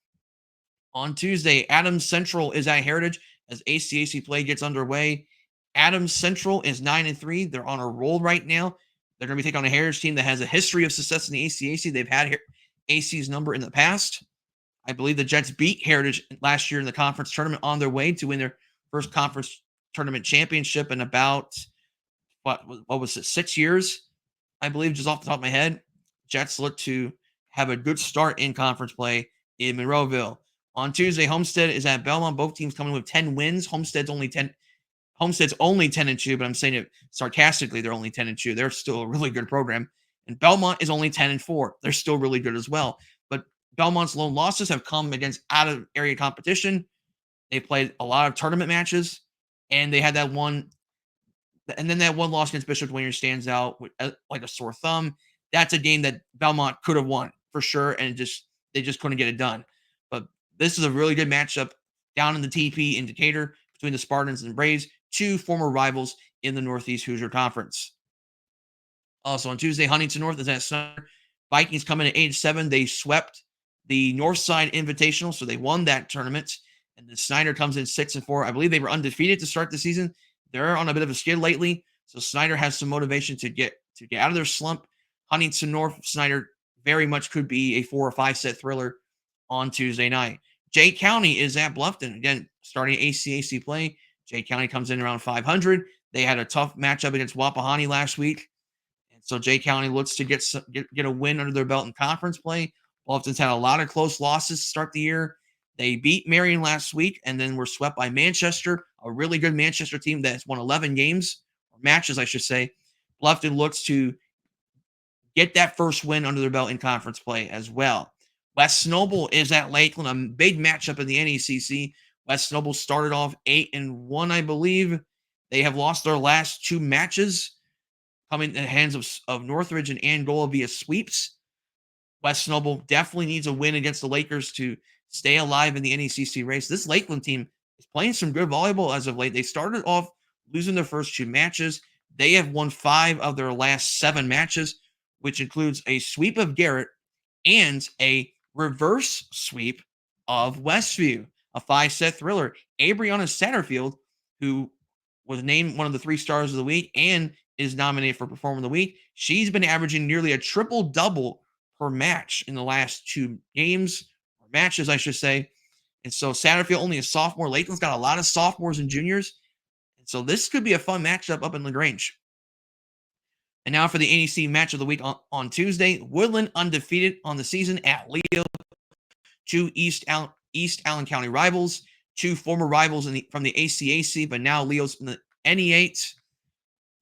On Tuesday, Adams Central is at Heritage as ACAC play gets underway. Adams Central is 9-3. They're on a roll right now. They're going to be taking on a Heritage team that has a history of success in the ACAC. They've had AC's number in the past. I believe the Jets beat Heritage last year in the conference tournament on their way to win their first conference tournament championship in about, what was it, 6 years, I believe, just off the top of my head. Jets look to have a good start in conference play in Monroeville. On Tuesday, Homestead is at Belmont. Both teams coming with 10 wins. Homestead's only 10-2, but I'm saying it sarcastically. They're only 10-2. They're still a really good program. And Belmont is only 10-4. They're still really good as well. But Belmont's lone losses have come against out-of-area competition. They played a lot of tournament matches, and they had that one. And then that one loss against Bishop Dwayne stands out like a sore thumb. That's a game that Belmont could have won for sure, and they just couldn't get it done. But this is a really good matchup down in the TP in Decatur between the Spartans and Braves, two former rivals in the Northeast Hoosier Conference. Also on Tuesday, Huntington North is at Snyder. Vikings come in at age 7. They swept the Northside Invitational, so they won that tournament. And the Snyder comes in 6-4. I believe they were undefeated to start the season. They're on a bit of a skid lately, so Snyder has some motivation to get out of their slump. Huntington North, Snyder very much could be a 4 or 5 set thriller on Tuesday night. Jay County is at Bluffton. Again, starting ACAC play. Jay County comes in around 500. They had a tough matchup against Wapahani last week. And so Jay County looks to get a win under their belt in conference play. Bluffton's had a lot of close losses to start the year. They beat Marion last week and then were swept by Manchester, a really good Manchester team that has won 11 games, or matches, I should say. Bluffton looks to get that first win under their belt in conference play as well. West Noble is at Lakeland, a big matchup in the NECC. West Noble started off 8-1, I believe. They have lost their last 2 matches, coming in the hands of Northridge and Angola via sweeps. West Noble definitely needs a win against the Lakers to stay alive in the NECC race. This Lakeland team is playing some good volleyball as of late. They started off losing their first 2 matches. They have won 5 of their last 7 matches, which includes a sweep of Garrett and a reverse sweep of Westview, a 5-set thriller. Abriana Satterfield, who was named one of the 3 stars of the week and is nominated for Performer of the Week, she's been averaging nearly a triple-double per match in the last 2 games, or matches, I should say. And so Satterfield, only a sophomore. Lakeland's got a lot of sophomores and juniors. And so this could be a fun matchup up in LaGrange. And now for the NEC match of the week on Tuesday, Woodland undefeated on the season at Leo. 2 East Allen County rivals, 2 former rivals from the ACAC, but now Leo's in the NE8.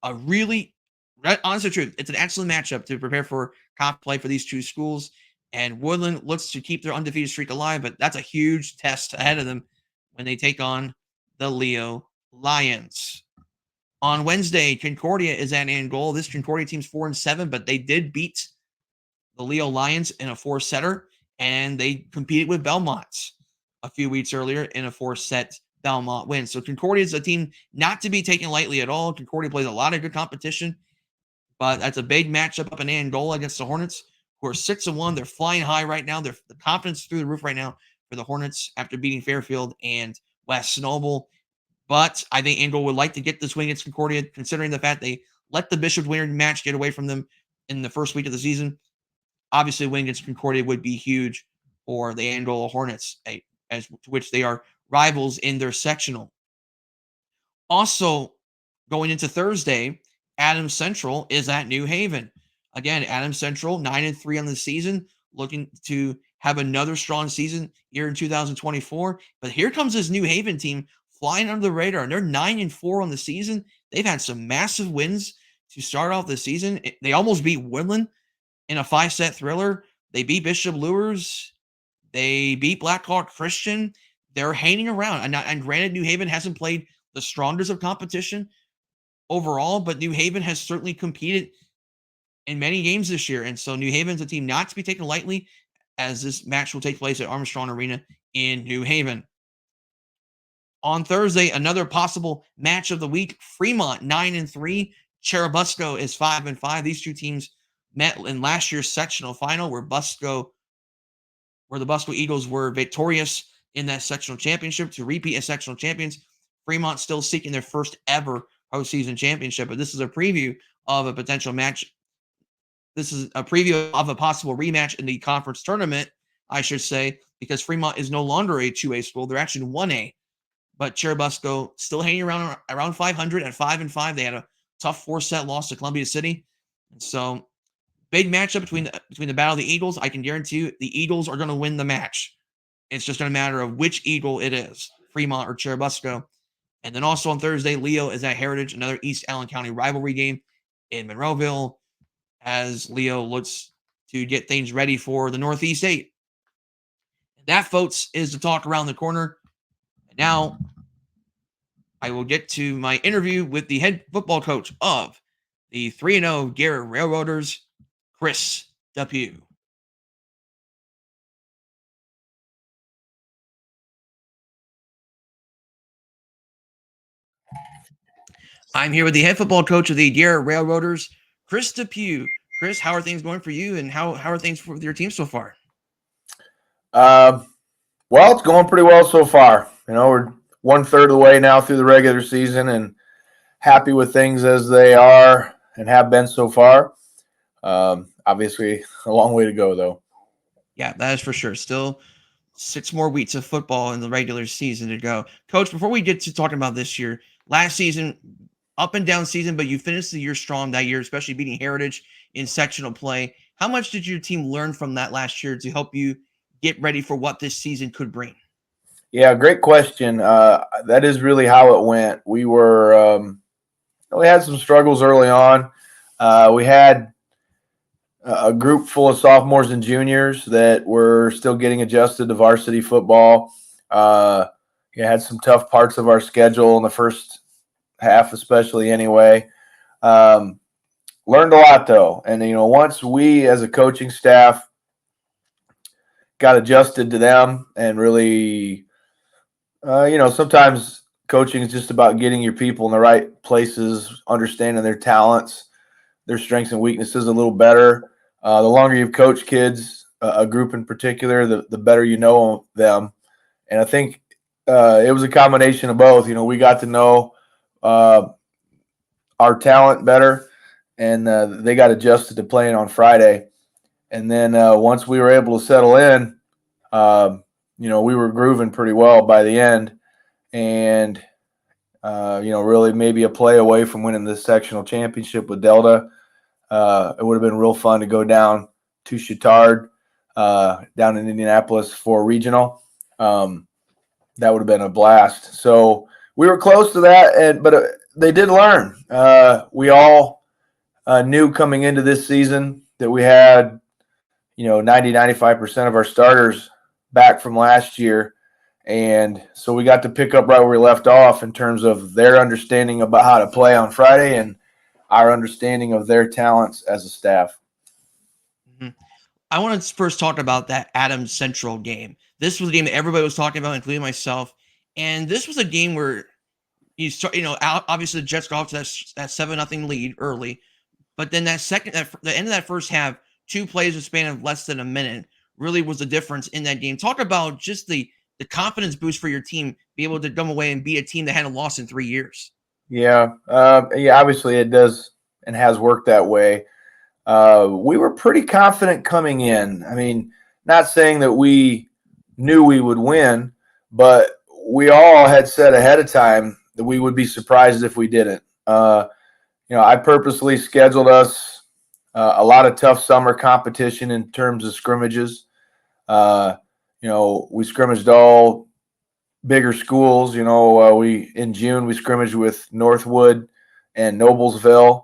A really, honest truth, it's an excellent matchup to prepare for conference play for these 2 schools. And Woodland looks to keep their undefeated streak alive, but that's a huge test ahead of them when they take on the Leo Lions. On Wednesday, Concordia is at Angola. This Concordia team's 4-7, but they did beat the Leo Lions in a 4-setter, and they competed with Belmont a few weeks earlier in a 4-set Belmont win. So Concordia is a team not to be taken lightly at all. Concordia plays a lot of good competition, but that's a big matchup up in Angola against the Hornets, who are 6-1. They're flying high right now. The confidence through the roof right now for the Hornets after beating Fairfield and West Noble. But I think Angle would like to get this win against Concordia, considering the fact they let the Bishop winner match get away from them in the first week of the season. Obviously, win against Concordia would be huge for the Angola Hornets, as to which they are rivals in their sectional. Also, going into Thursday, Adams Central is at New Haven. Again, Adams Central 9-3 on the season, looking to have another strong season here in 2024. But here comes this New Haven team flying under the radar, and they're 9-4 on the season. They've had some massive wins to start off the season. They almost beat Woodland in a 5-set thriller. They beat Bishop Lures. They beat Blackhawk Christian. They're hanging around. And granted, New Haven hasn't played the strongest of competition overall, but New Haven has certainly competed in many games this year. And so New Haven's a team not to be taken lightly, as this match will take place at Armstrong Arena in New Haven. On Thursday, another possible match of the week, Fremont 9-3, Churubusco is 5-5. These two teams met in last year's sectional final where the Busco Eagles were victorious in that sectional championship to repeat as sectional champions. Fremont still seeking their first ever postseason championship, but this is a preview of a potential match. This is a preview of a possible rematch in the conference tournament, I should say, because Fremont is no longer a 2A school. They're actually 1A. But Churubusco still hanging around 500 at 5-5. They had a tough 4-set loss to Columbia City. So big matchup between the Battle of the Eagles. I can guarantee you the Eagles are going to win the match. It's just going to matter of which Eagle it is, Fremont or Churubusco. And then also on Thursday, Leo is at Heritage, another East Allen County rivalry game in Monroeville, as Leo looks to get things ready for the Northeast 8. That, folks, is the talk around the corner. And now I will get to my interview with the head football coach of the 3-0 Garrett Railroaders, Chris DePew. I'm here with the head football coach of the Garrett Railroaders, Chris DePew. Chris, how are things going for you, and how are things for your team so far? Well, it's going pretty well so far. We're 1/3 of the way now through the regular season, and happy with things as they are and have been so far. Obviously, a long way to go, though. Yeah, that is for sure. Still 6 more weeks of football in the regular season to go. Coach, before we get to talking about this year, last season, up and down season, but you finished the year strong that year, especially beating Heritage in sectional play. How much did your team learn from that last year to help you get ready for what this season could bring? Yeah, great question. That is really how it went. We had some struggles early on. We had a group full of sophomores and juniors that were still getting adjusted to varsity football. Had some tough parts of our schedule in the first half, especially anyway. Learned a lot, though. And, once we as a coaching staff got adjusted to them and really, sometimes coaching is just about getting your people in the right places, understanding their talents, their strengths and weaknesses a little better. The longer you've coached kids, a group in particular, the better you know them. And I think it was a combination of both. We got to know our talent better, and they got adjusted to playing on Friday. And then once we were able to settle in, we were grooving pretty well by the end. And, really maybe a play away from winning the sectional championship with Delta. It would have been real fun to go down to Chittard, down in Indianapolis for regional. That would have been a blast. So we were close to that, but they did learn. We all knew coming into this season that we had, 90-95% of our starters back from last year. And so we got to pick up right where we left off in terms of their understanding about how to play on Friday and our understanding of their talents as a staff. Mm-hmm. I want to first talk about that Adams Central game. This was a game that everybody was talking about, including myself. And this was a game where obviously the Jets got off to that 7-0 lead early. But then the end of that first half, 2 plays in a span of less than a minute really was the difference in that game. Talk about just the the confidence boost for your team, be able to come away and be a team that hadn't lost in 3 years. Yeah. Yeah, obviously it does and has worked that way. We were pretty confident coming in. I mean, not saying that we knew we would win, but we all had said ahead of time that we would be surprised if we didn't. I purposely scheduled us a lot of tough summer competition in terms of scrimmages. We scrimmaged all bigger schools. We in June we scrimmaged with Northwood and Noblesville.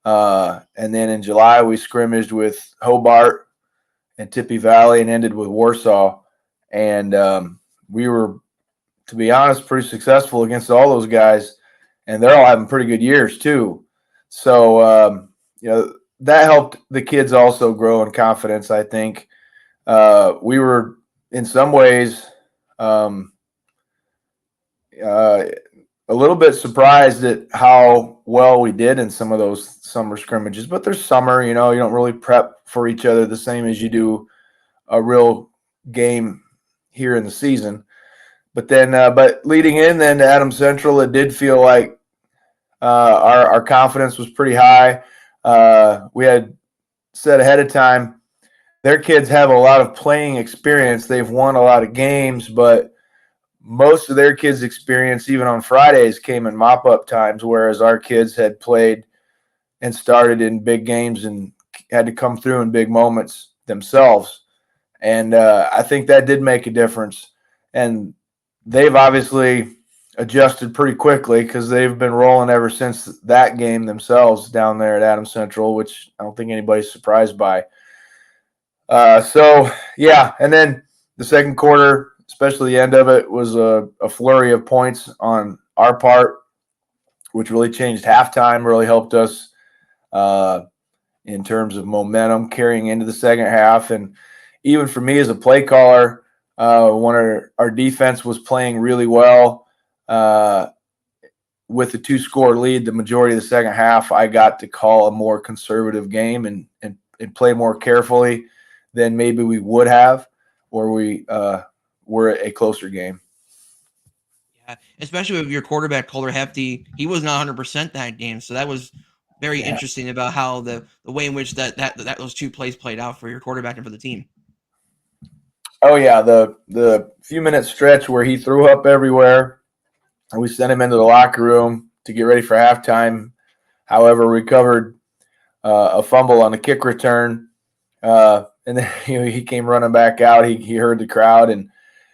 And then in July, we scrimmaged with Hobart and Tippy Valley and ended with Warsaw. And we were, to be honest, pretty successful against all those guys. And they're all having pretty good years, too. So, that helped the kids also grow in confidence, I think. We were, in some ways, a little bit surprised at how well we did in some of those summer scrimmages, but there's summer, you don't really prep for each other the same as you do a real game here in the season. But then, but leading in then to Adams Central, it did feel like our confidence was pretty high. We had said ahead of time, their kids have a lot of playing experience. They've won a lot of games, but most of their kids' experience, even on Fridays, came in mop-up times, whereas our kids had played and started in big games and had to come through in big moments themselves. And I think that did make a difference. And they've obviously adjusted pretty quickly because they've been rolling ever since that game themselves down there at Adams Central, which I don't think anybody's surprised by. And then the second quarter, especially the end of it, was a flurry of points on our part, which really changed halftime, really helped us in terms of momentum carrying into the second half. And even for me as a play caller, our defense was playing really well. With the 2-score lead, the majority of the second half, I got to call a more conservative game and play more carefully than maybe we would have, or we were a closer game. Yeah, especially with your quarterback, Colter Hefty. He was not 100% that game, so that was very interesting about how the way in which that those two plays played out for your quarterback and for the team. Oh, yeah, the few-minute stretch where he threw up everywhere, and we sent him into the locker room to get ready for halftime. However, recovered a fumble on the kick return, and then he came running back out. He heard the crowd and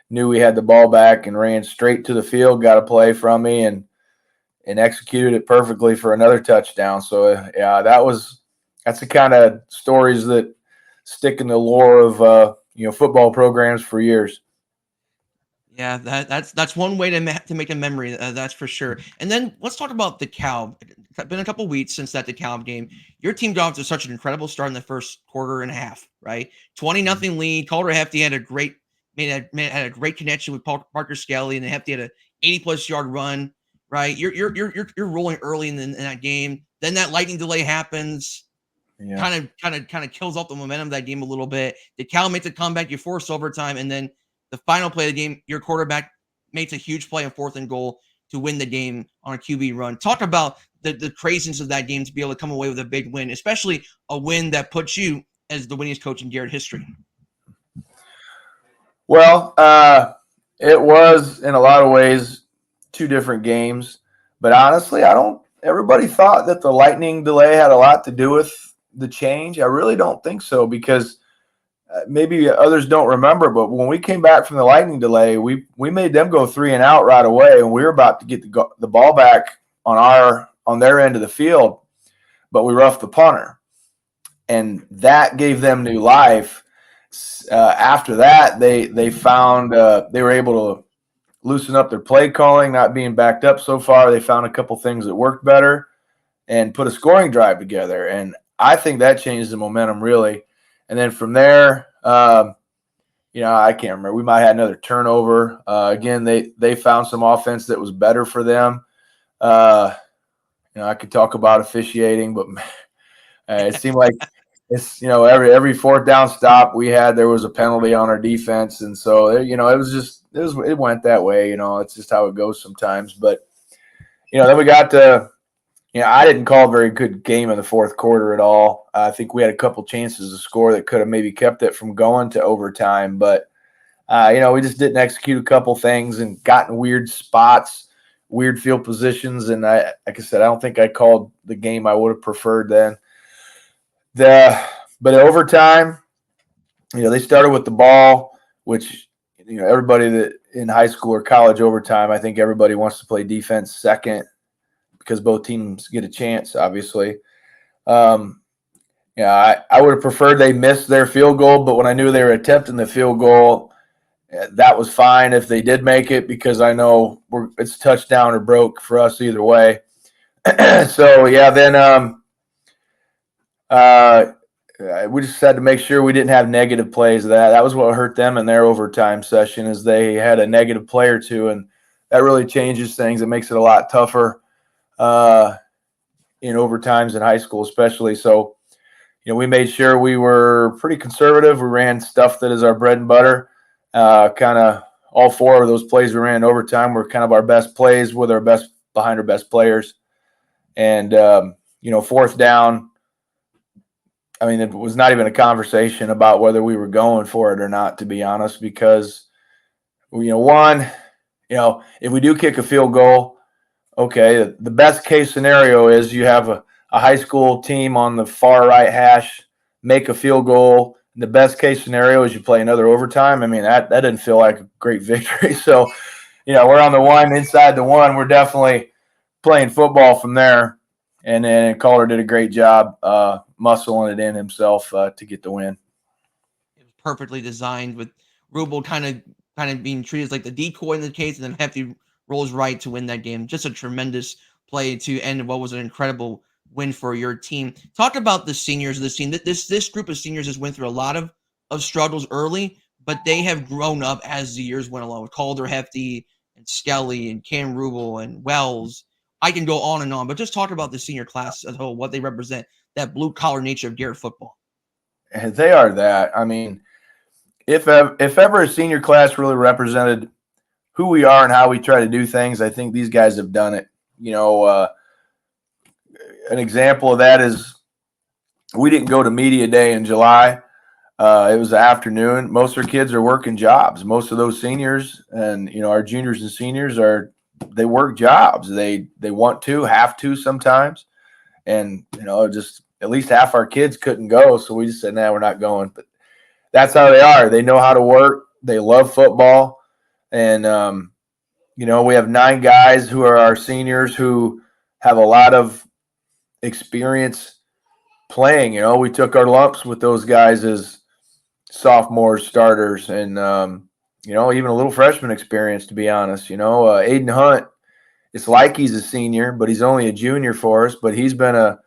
knew we had the ball back and ran straight to the field, got a play from me, and executed it perfectly for another touchdown. So, that's the kind of stories that stick in the lore of football programs for years. Yeah, that's one way to make a memory. That's for sure. And then let's talk about the Cal. It's been a couple weeks since that DeKalb game. Your team got off to such an incredible start in the first quarter and a half, right? 20-0 lead. Calder Hefty had a great had a great connection with Parker Skelly, and then Hefty had a 80+ yard run, right? You're rolling early in that game. Then that lightning delay happens. Yeah. Kind of kills off the momentum of that game a little bit. DeKalb makes a comeback, you force overtime, and then the final play of the game, your quarterback makes a huge play on 4th and goal to win the game on a QB run. Talk about the craziness of that game to be able to come away with a big win, especially a win that puts you as the winningest coach in Garrett history. Well, it was in a lot of ways 2 different games, but honestly, everybody thought that the lightning delay had a lot to do with the change. I really don't think so, because maybe others don't remember, but when we came back from the lightning delay, we made them go 3 and out right away, and we were about to get the ball back on their end of the field, but we roughed the punter, and that gave them new life. After that, they found they were able to loosen up their play calling, not being backed up so far. They found a couple things that worked better and put a scoring drive together, and I think that changed the momentum really. And then from there, I can't remember. We might have another turnover. Again, they found some offense that was better for them. I could talk about officiating, but it seemed like it's, every fourth down stop we had, there was a penalty on our defense. And so, it went that way. It's just how it goes sometimes. But, then we got to, I didn't call a very good game in the fourth quarter at all. I think we had a couple chances to score that could have maybe kept it from going to overtime. But, we just didn't execute a couple things and got in weird spots, weird field positions. And like I said, I don't think I called the game I would have preferred then. But overtime, they started with the ball, which, everybody that in high school or college overtime, I think everybody wants to play defense second because both teams get a chance, obviously. I would have preferred they missed their field goal, but when I knew they were attempting the field goal, that was fine if they did make it, because I know it's touchdown or broke for us either way. So, then we just had to make sure we didn't have negative plays. That was what hurt them in their overtime session, is they had a negative play or two, and that really changes things. It makes it a lot tougher in overtimes in high school especially. So, we made sure we were pretty conservative. We ran stuff that is our bread and butter. Kind of all four of those plays we ran in overtime were kind of our best plays with behind our best players. And, fourth down, I mean, it was not even a conversation about whether we were going for it or not, to be honest, because, if we do kick a field goal, okay, the best case scenario is you have a high school team on the far right hash make a field goal. The best case scenario is you play another overtime. I mean, that didn't feel like a great victory. So, we're on the one, inside the one. We're definitely playing football from there. And then Calder did a great job muscling it in himself to get the win. It was perfectly designed, with Rubel kind of being treated as like the decoy in the case, and then Hefty rolls right to win that game. Just a tremendous play to end what was an incredible win for your team. Talk about the seniors of this team. This group of seniors has went through a lot of struggles early, but they have grown up as the years went along, with Calder, Hefty, and Skelly, and Cam Rubel, and Wells. I can go on and on, but just talk about the senior class as a whole, what they represent, that blue-collar nature of Garrett football. They are that. I mean, if ever a senior class really represented who we are and how we try to do things, I think these guys have done it. An example of that is we didn't go to media day in July. It was the afternoon. Most of our kids are working jobs. Most of those seniors and, our juniors and seniors they work jobs. They want to, have to sometimes. And, just at least half our kids couldn't go. So we just said, we're not going. But that's how they are. They know how to work. They love football. And, we have 9 guys who are our seniors who have a lot of experience playing. We took our lumps with those guys as sophomores, starters, and, even a little freshman experience, to be honest. Aiden Hunt, it's like he's a senior, but he's only a junior for us. But he's been a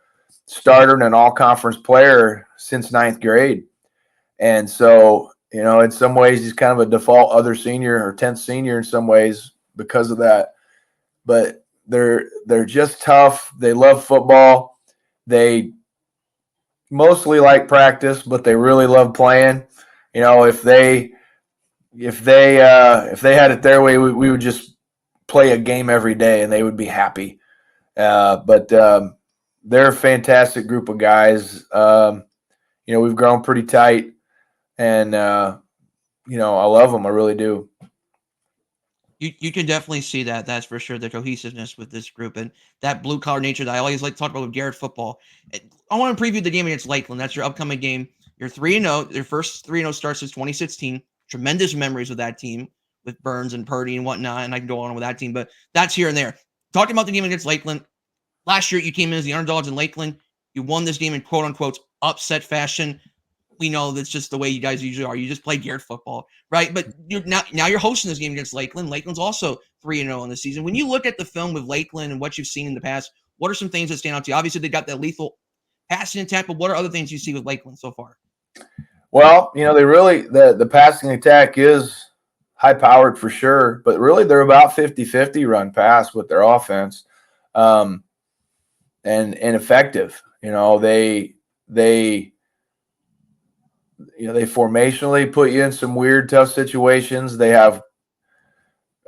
starter and an all-conference player since 9th grade. And so, in some ways, he's kind of a default other senior or 10th senior in some ways because of that. But they're just tough. They love football. They mostly like practice, but they really love playing. If they had it their way, we would just play a game every day and they would be happy. But they're a fantastic group of guys. We've grown pretty tight, and I love them. I really do. You can definitely see that. That's for sure, the cohesiveness with this group and that blue collar nature that I always like to talk about with Garrett football. I want to preview the game against Lakeland. That's your upcoming game. You're 3-0. Their first 3-0 start since 2016. Tremendous memories with that team, with Burns and Purdy and whatnot, and I can go on with that team, but that's here and there. Talking about the game against Lakeland, last year you came in as the underdogs in Lakeland. You won this game in quote-unquote upset fashion. We know that's just the way you guys usually are. You just play Garrett football, right? But now you're hosting this game against Lakeland. Lakeland's also 3-0 in the season. When you look at the film with Lakeland and what you've seen in the past, what are some things that stand out to you? Obviously, they got that lethal passing attack, but what are other things you see with Lakeland so far? Well, they really the passing attack is high-powered for sure, but really they're about 50-50 run pass with their offense, and effective. They they formationally put you in some weird, tough situations. They have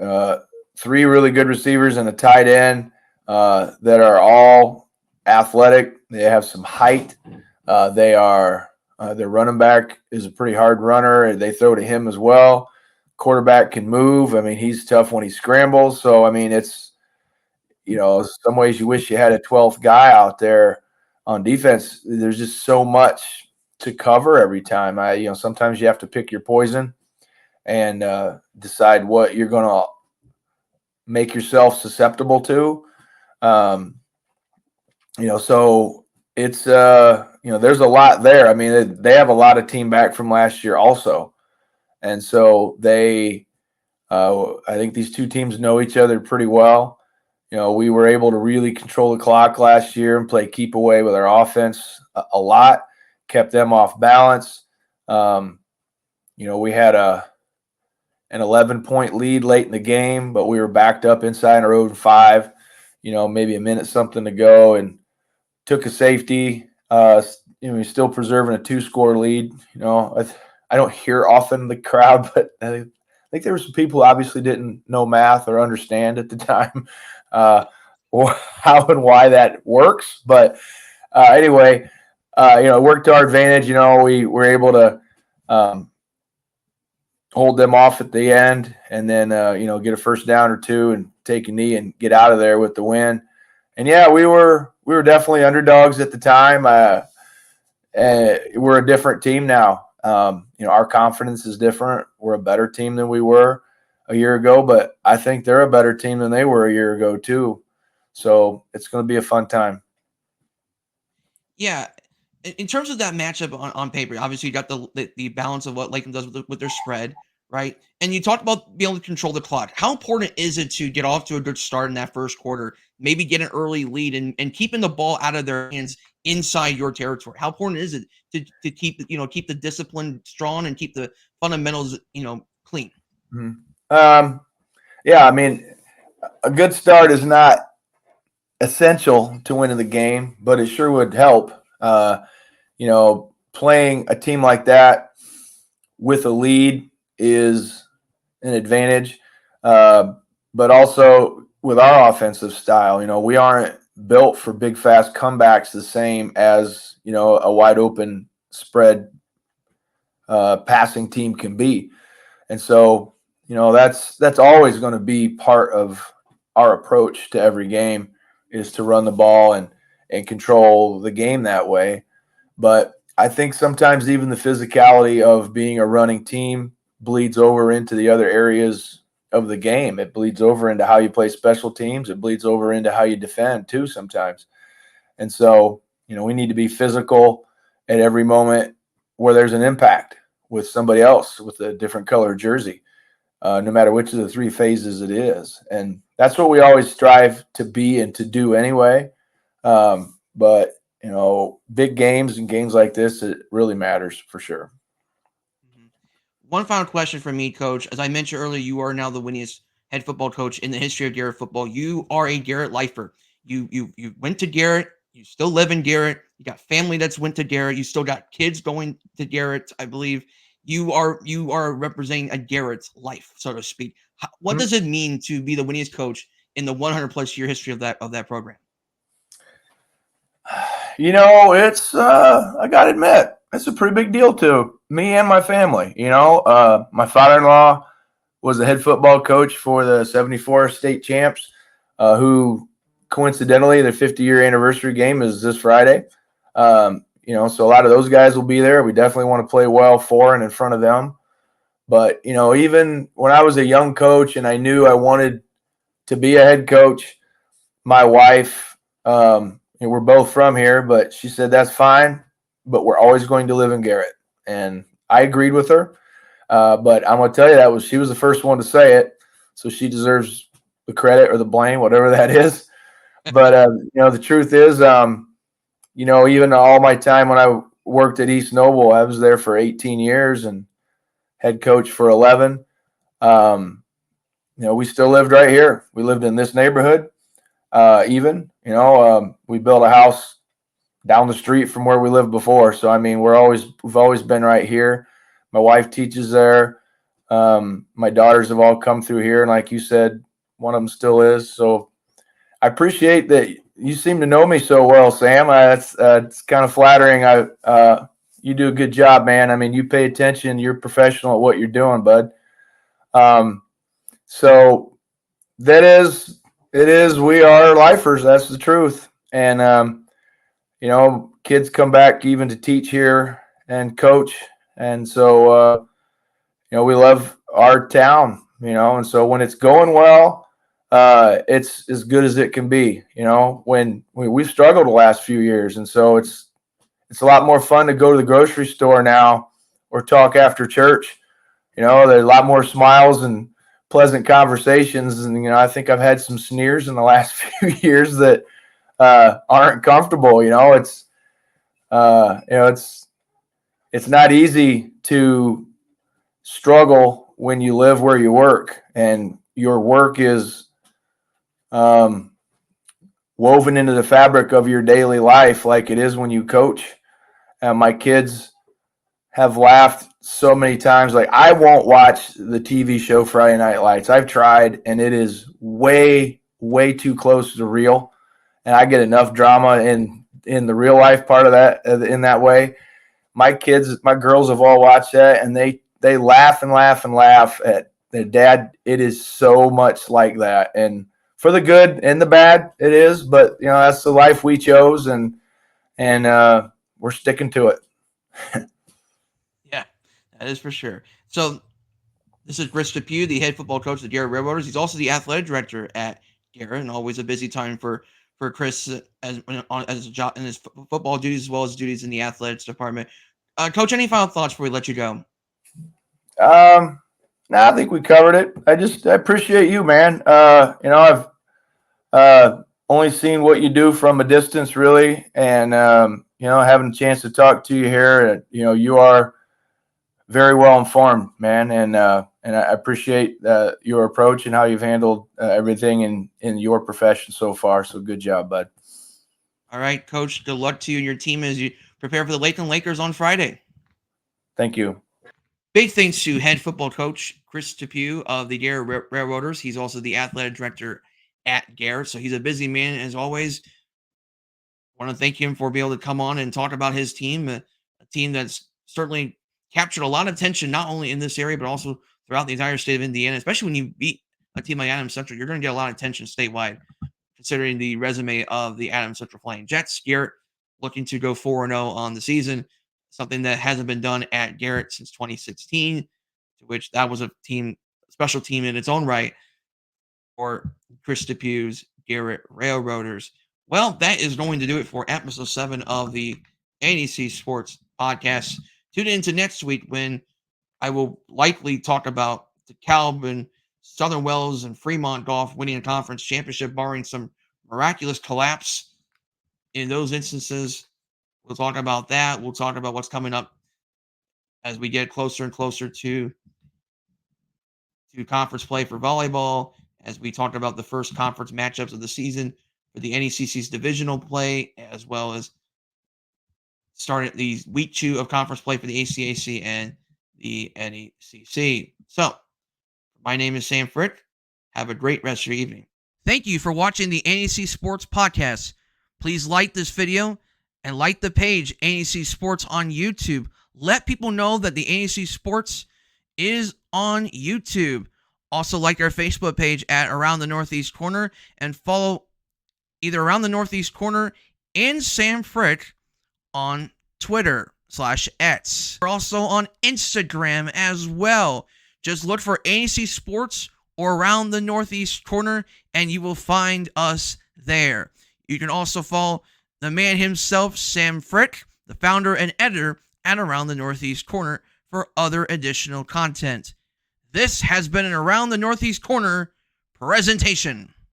uh, three really good receivers and a tight end that are all athletic. They have some height. Their running back is a pretty hard runner. They throw to him as well. Quarterback can move. I mean, he's tough when he scrambles. So I mean, it's some ways you wish you had a 12th guy out there on defense. There's just so much to cover every time. Sometimes you have to pick your poison and decide what you're going to make yourself susceptible to. So it's there's a lot there. I mean, they have a lot of team back from last year also, and so I think these two teams know each other pretty well. We were able to really control the clock last year and play keep away with our offense a lot, kept them off balance. We had an 11-point lead late in the game, but we were backed up inside our own 5, maybe a minute something to go, and took a safety. We're still preserving a 2-score lead. I don't hear often the crowd, but I think there were some people who obviously didn't know math or understand at the time how and why that works. But anyway, it worked to our advantage. We were able to hold them off at the end, and then get a first down or two and take a knee and get out of there with the win. And yeah, we were definitely underdogs at the time. We're a different team now. Our confidence is different. We're a better team than we were a year ago, but I think they're a better team than they were a year ago too. So it's going to be a fun time. Yeah. In terms of that matchup on paper, obviously you got the balance of what Lakeland does with their spread, right? And you talked about being able to control the clock. How important is it to get off to a good start in that first quarter, maybe get an early lead and keeping the ball out of their hands inside your territory? How important is it to keep keep the discipline strong and keep the fundamentals clean? Mm-hmm. Yeah, I mean, a good start is not essential to winning the game, but it sure would help. Playing a team like that with a lead is an advantage, but also with our offensive style, we aren't built for big, fast comebacks the same as a wide open spread passing team can be, and so that's always going to be part of our approach to every game is to run the ball and control the game that way. But I think sometimes even the physicality of being a running team bleeds over into the other areas of the game. It bleeds over into how you play special teams. It bleeds over into how you defend too sometimes. And so, we need to be physical at every moment where there's an impact with somebody else with a different color jersey, no matter which of the 3 phases it is. And that's what we always strive to be and to do anyway. But big games and games like this, it really matters for sure. Mhm. One final question from me, Coach. As I mentioned earlier, you are now the winningest head football coach in the history of Garrett football. You are a Garrett lifer. You went to Garrett. You still live in Garrett. You got family that's went to Garrett. You still got kids going to Garrett, I believe. You are representing a Garrett's life, so to speak. What does it mean to be the winningest coach in the 100+ year history of that program? It's I gotta admit, it's a pretty big deal to me and my family. My father-in-law was the head football coach for the 74 state champs, who coincidentally their 50-year anniversary game is this Friday. So a lot of those guys will be there. We definitely want to play well for and in front of them. But, even when I was a young coach and I knew I wanted to be a head coach, my wife, we're both from here, but she said, that's fine, but we're always going to live in Garrett. And I agreed with her. But I'm going to tell you she was the first one to say it. So she deserves the credit or the blame, whatever that is. But, the truth is, even all my time when I worked at East Noble, I was there for 18 years and head coach for 11. We still lived right here. We lived in this neighborhood. We built a house down the street from where we lived before. So I mean, we've always been right here. My wife teaches there. My daughters have all come through here, and like you said, one of them still is. So I appreciate that you seem to know me so well, Sam. It's kind of flattering. You do a good job, man. I mean, you pay attention. You're professional at what you're doing, bud. So it is. We are lifers. That's the truth. And kids come back even to teach here and coach, and so we love our town. And so when it's going well, it's as good as it can be. When we've struggled the last few years, and so it's a lot more fun to go to the grocery store now or talk after church. There's a lot more smiles and pleasant conversations, and I think I've had some sneers in the last few years that aren't comfortable. It's not easy to struggle when you live where you work, and your work is woven into the fabric of your daily life, like it is when you coach. And my kids have laughed so many times. Like, I won't watch the TV show Friday Night Lights. I've tried, and it is way, way too close to real. And I get enough drama in the real life part of that in that way. My girls have all watched that, and they laugh and laugh and laugh at their dad. It is so much like that, and for the good and the bad, it is. But that's the life we chose, and we're sticking to it. Yeah, that is for sure. So this is Chris DePew, the head football coach of the Garrett Railroaders. He's also the athletic director at Garrett, and always a busy time for Chris as a job in his football duties as well as duties in the athletics department. Coach, any final thoughts before we let you go? No, I think we covered it. I appreciate you, man. I've only seen what you do from a distance, really, and having a chance to talk to you here. You are very well informed, man, and I appreciate your approach and how you've handled everything in your profession so far. So good job, bud. All right, Coach. Good luck to you and your team as you prepare for the Lakeland Lakers on Friday. Thank you. Big thanks to head football coach Chris DePew of the Garrett Railroaders. He's also the athletic director at Garrett, so he's a busy man as always. I want to thank him for being able to come on and talk about his team, a team that's certainly captured a lot of attention, not only in this area, but also throughout the entire state of Indiana, especially when you beat a team like Adams Central. You're going to get a lot of attention statewide, considering the resume of the Adams Central Flying Jets. Garrett looking to go 4-0 on the season, something that hasn't been done at Garrett since 2016, to which that was a special team in its own right for Chris DePew's Garrett Railroaders. Well, that is going to do it for episode 7 of the ANEC Sports Podcast. Tune in to next week when I will likely talk about DeKalb and Southern Wells and Fremont Golf winning a conference championship, barring some miraculous collapse in those instances. We'll talk about that. We'll talk about what's coming up as we get closer and closer to conference play for volleyball, as we talk about the first conference matchups of the season for the NECC's divisional play, as well as starting the week 2 of conference play for the ACAC and the NECC. So, my name is Sam Frick. Have a great rest of your evening. Thank you for watching the ANEC Sports Podcast. Please like this video and like the page ANEC Sports on YouTube. Let people know that the ANEC Sports is on YouTube. Also like our Facebook page at Around the Northeast Corner, and follow either Around the Northeast Corner and Sam Frick on Twitter/X. We're also on Instagram as well. Just look for ANEC Sports or Around the Northeast Corner and you will find us there. You can also follow the man himself, Sam Frick, the founder and editor at Around the Northeast Corner, for other additional content. This has been an Around the Northeast Corner presentation.